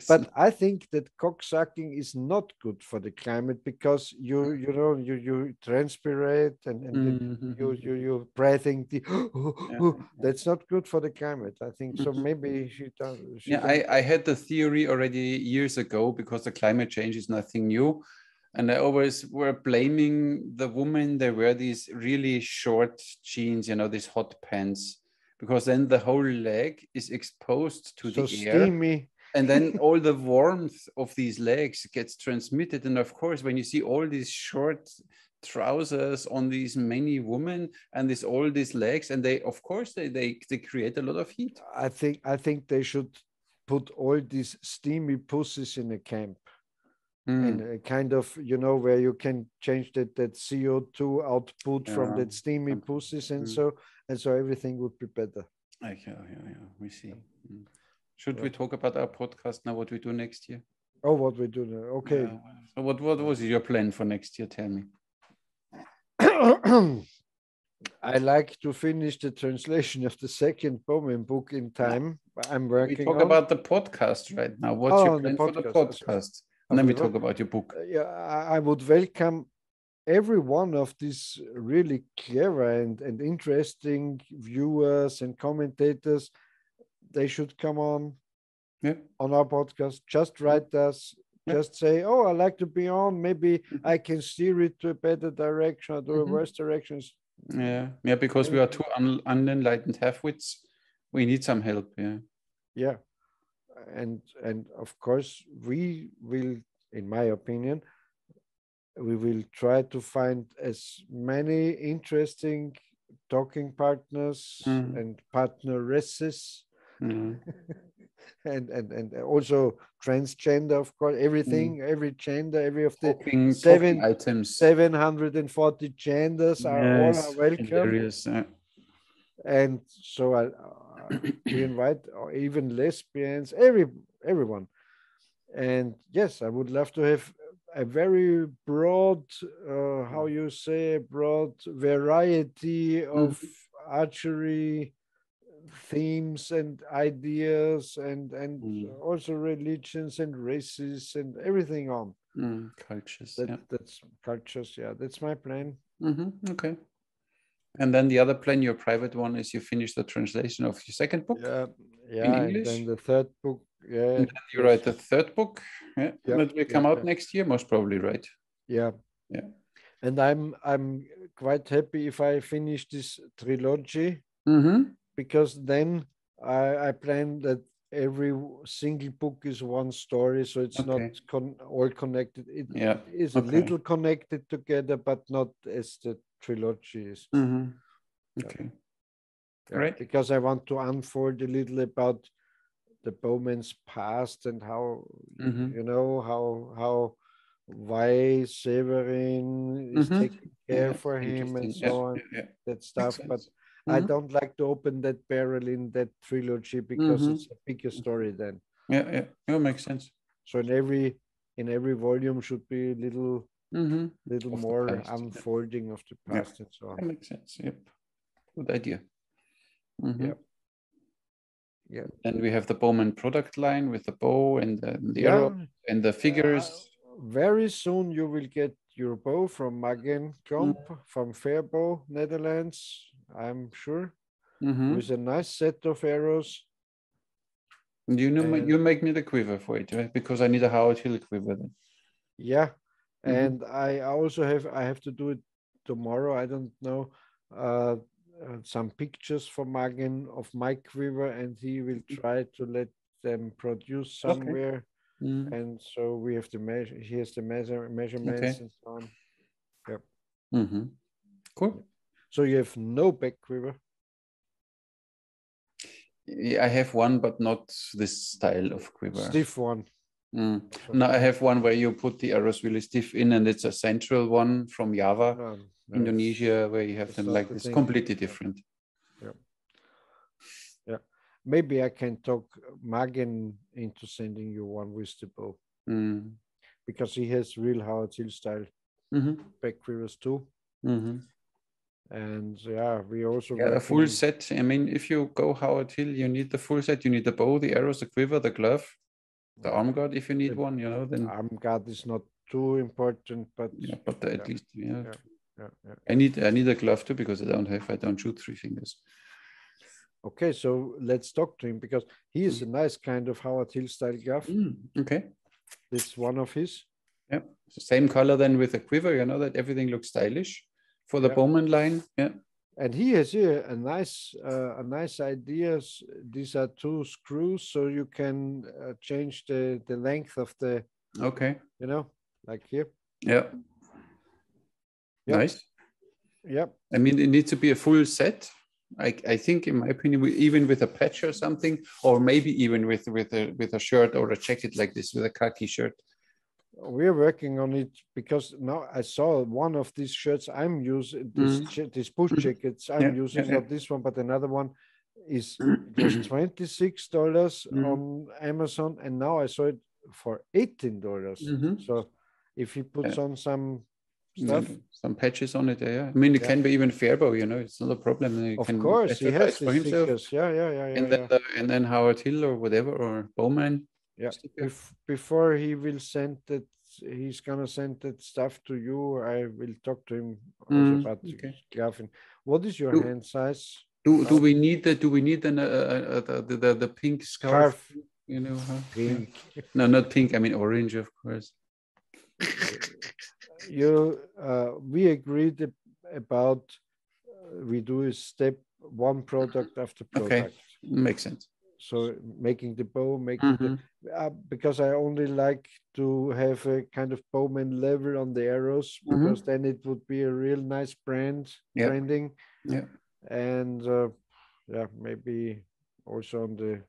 But I think that cocksucking is not good for the climate, because you transpirate and you're breathing that's not good for the climate. I think so. Maybe she does. I had the theory already years ago, because the climate change is nothing new. And I always were blaming the women. They wear these really short jeans, these hot pants, because then the whole leg is exposed to the air. Steamy. And then all the warmth of these legs gets transmitted. And of course, when you see all these short trousers on these many women and all these legs, and they create a lot of heat. I think they should put all these steamy pussies in a camp. And a kind of, where you can change that CO2 output from that steamy pussies, and so everything would be better. Yeah. We see. Should we talk about our podcast now? What we do next year? Oh, what we do now? Okay. So what was your plan for next year? Tell me. I like to finish the translation of the second Bowman book in time. I'm working. We talk about the podcast right now. What's your plan for the podcast? And then we talk about your book. Yeah, I would welcome every one of these really clever and interesting viewers and commentators. They should come on our podcast. Just write us. Just say, "Oh, I like to be on. Maybe I can steer it to a better direction or to a worse direction." Yeah, because we are two unenlightened half-wits. We need some help. Yeah. And of course, we will, in my opinion, we will try to find as many interesting talking partners and partneresses, and also transgender, of course, everything, every gender, every of the items. 740 genders are all welcome. Hilarious, And so we invite even lesbians, everyone. And yes, I would love to have a very broad, broad variety of archery themes and ideas, and also religions and races and everything on. Cultures. That's cultures. Yeah, that's my plan. Okay. And then the other plan, your private one, is you finish the translation of your second book. In English. And then the third book. And then you write the third book. That will come out next year, most probably, right? Yeah. And I'm quite happy if I finish this trilogy, because then I plan that every single book is one story, so it's not all connected. It is a little connected together, but not as the trilogy is. Okay. Right. Because I want to unfold a little about the Bowman's past and how why Severin is taking care for him and so on, that stuff. But I don't like to open that barrel in that trilogy, because it's a bigger story then. Yeah, makes sense. So in every volume should be a little more unfolding of the past and so on. That makes sense. Yep. Good idea. Yeah. And we have the Bowman product line with the bow and the arrow and the figures. Very soon you will get your bow from Magen Klomp from Fairbow, Netherlands, I'm sure, with a nice set of arrows. You make me the quiver for it, right? Because I need a Howard Hill quiver then. Yeah, and I also have to do it tomorrow. I don't know some pictures for Magen of my quiver, and he will try to let them produce somewhere. Okay. And so we have to measure. He has the measurements and so on. Yep. Cool. So you have no back quiver? I have one, but not this style of quiver. Stiff one. No, I have one where you put the arrows really stiff in, and it's a central one from Java, Indonesia, where you have them like this, completely different. Yeah. Maybe I can talk Magen into sending you one with the bow. Because he has real Howard Hill style back quivers too. And we also a full set. I mean, if you go Howard Hill, you need the full set. You need the bow, the arrows, the quiver, the glove, the arm guard if you need one. Then arm guard is not too important, but at least I need a glove too, because I don't shoot 3 fingers. Okay, so let's talk to him, because he is a nice kind of Howard Hill style glove. Okay, this one of his. Yeah, same color then with the quiver. That everything looks stylish for the Bowman line. Yeah, and he has here a nice idea. These are 2 screws, so you can change the length of the. Okay. Like here. Yeah. Nice. Yep. I mean, it needs to be a full set. I think, in my opinion, even with a patch or something, or maybe even with a shirt or a jacket like this, with a khaki shirt. We're working on it, because now I saw one of these shirts I'm using, these push jackets I'm using, not this one, but another one it was $26 on Amazon, and now I saw it for $18. So if he puts on some stuff, some patches on it, I mean, it can be even Faribault, it's not a problem. Of course, he has the stickers. And then Howard Hill or whatever, or Bowman. Yeah. Before he will send that, he's gonna send that stuff to you. I will talk to him also about glove. What is your hand size? Do we need the pink scarf? Pink. No, not pink. I mean orange, of course. We agreed about we do a step one product after product. Okay, makes sense. So making the bow, because I only like to have a kind of Bowman level on the arrows, because then it would be a real nice branding. Yeah. And maybe also on the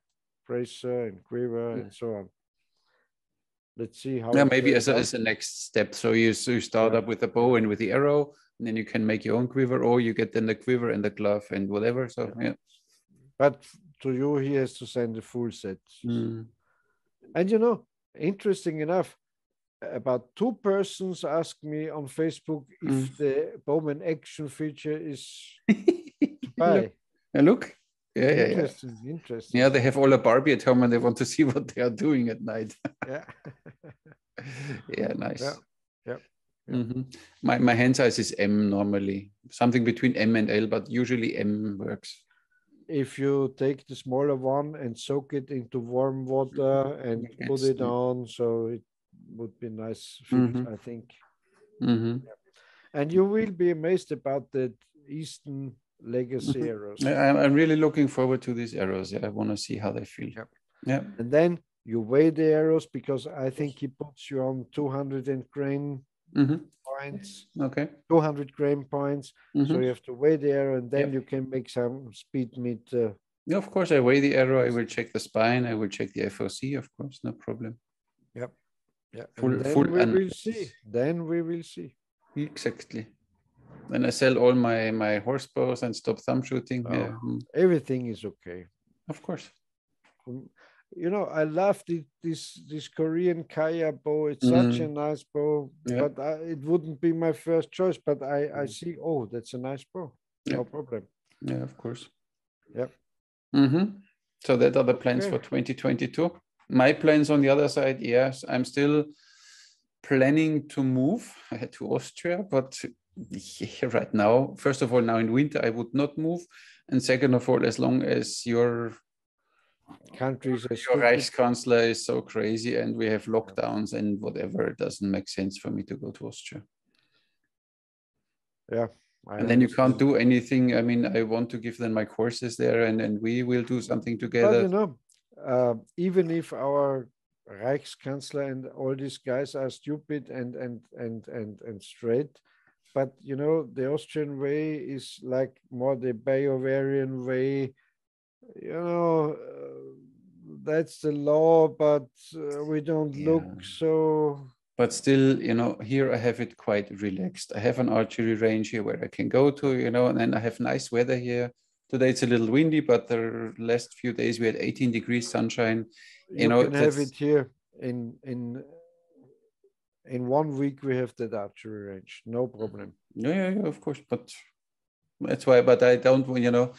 bracer and quiver and so on. Let's see how. Yeah, maybe as a next step. So you start up with the bow and with the arrow, and then you can make your own quiver, or you get then the quiver and the glove and whatever. So But to you, he has to send the full set. And interesting enough, about 2 persons asked me on Facebook if the Bowman action feature is to buy. Look. Yeah, Interesting. Yeah, they have all a Barbie at home and they want to see what they are doing at night. Yeah, nice. Yeah. My hand size is M normally, something between M and L, but usually M works. If you take the smaller one and soak it into warm water and put it on, so it would be nice fit, I think. And you will be amazed about the Easton Legacy arrows. I'm really looking forward to these arrows. I want to see how they feel. Yeah. And then you weigh the arrows, because I think he puts you on 200 grain points. Okay. 200 grain points. So you have to weigh the arrow, and then you can make some speed meet. Yeah, of course, I weigh the arrow. I will check the spine. I will check the FOC, of course, no problem. Yep. Yeah. Then we will see. Exactly. Then I sell all my horse bows and stop thumb shooting. Everything is okay. Of course. I love this Korean Kaya bow. It's such a nice bow, but it wouldn't be my first choice. But I see, that's a nice bow. No problem. Yeah, of course. Yep. So that are the plans for 2022. My plans on the other side, yes, I'm still planning to move to Austria, but right now, first of all, now in winter, I would not move. And second of all, as long as your countries. Your Reichskanzler is so crazy and we have lockdowns and whatever. It doesn't make sense for me to go to Austria. Yeah. And then you can't do anything. I mean, I want to give them my courses there and we will do something together. But you know, even if our Reichskanzler and all these guys are stupid and straight, but you know, the Austrian way is like more the Bavarian way. You know, that's the law, but we don't look so. But still, you know, here I have it quite relaxed. I have an archery range here where I can go to, you know, and then I have nice weather here. Today it's a little windy, but the last few days we had 18 degrees sunshine. You know, can have it here in 1 week. We have that archery range, no problem. Yeah, of course. But that's why. But I don't, you know,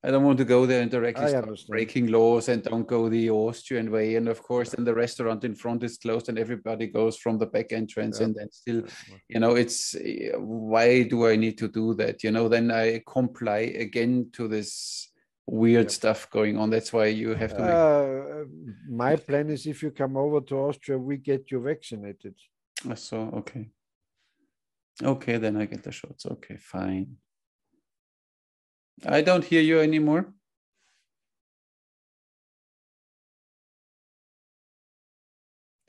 I don't want to go there and directly start breaking laws and don't go the Austrian way. And of course, then the restaurant in front is closed and everybody goes from the back entrance. And then still, you know, it's why do I need to do that? You know, then I comply again to this weird stuff going on. That's why you have to my plan is if you come over to Austria, we get you vaccinated. So, okay. Okay, then I get the shots. Okay, fine. I don't hear you anymore.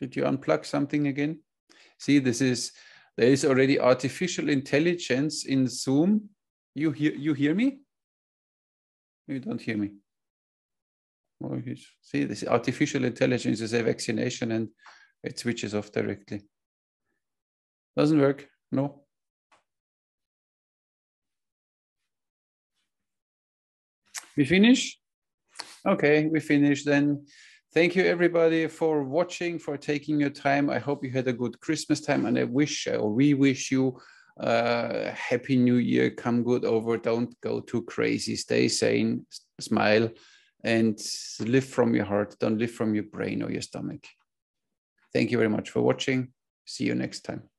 Did you unplug something again? See, there is already artificial intelligence in Zoom. You hear me? You don't hear me. Oh, see, this artificial intelligence is a vaccination and it switches off directly. Doesn't work, no. We finish? Okay, we finish then. Thank you everybody for watching, for taking your time. I hope you had a good Christmas time and we wish you a happy new year. Come good over, don't go too crazy, stay sane, smile and live from your heart. Don't live from your brain or your stomach. Thank you very much for watching. See you next time.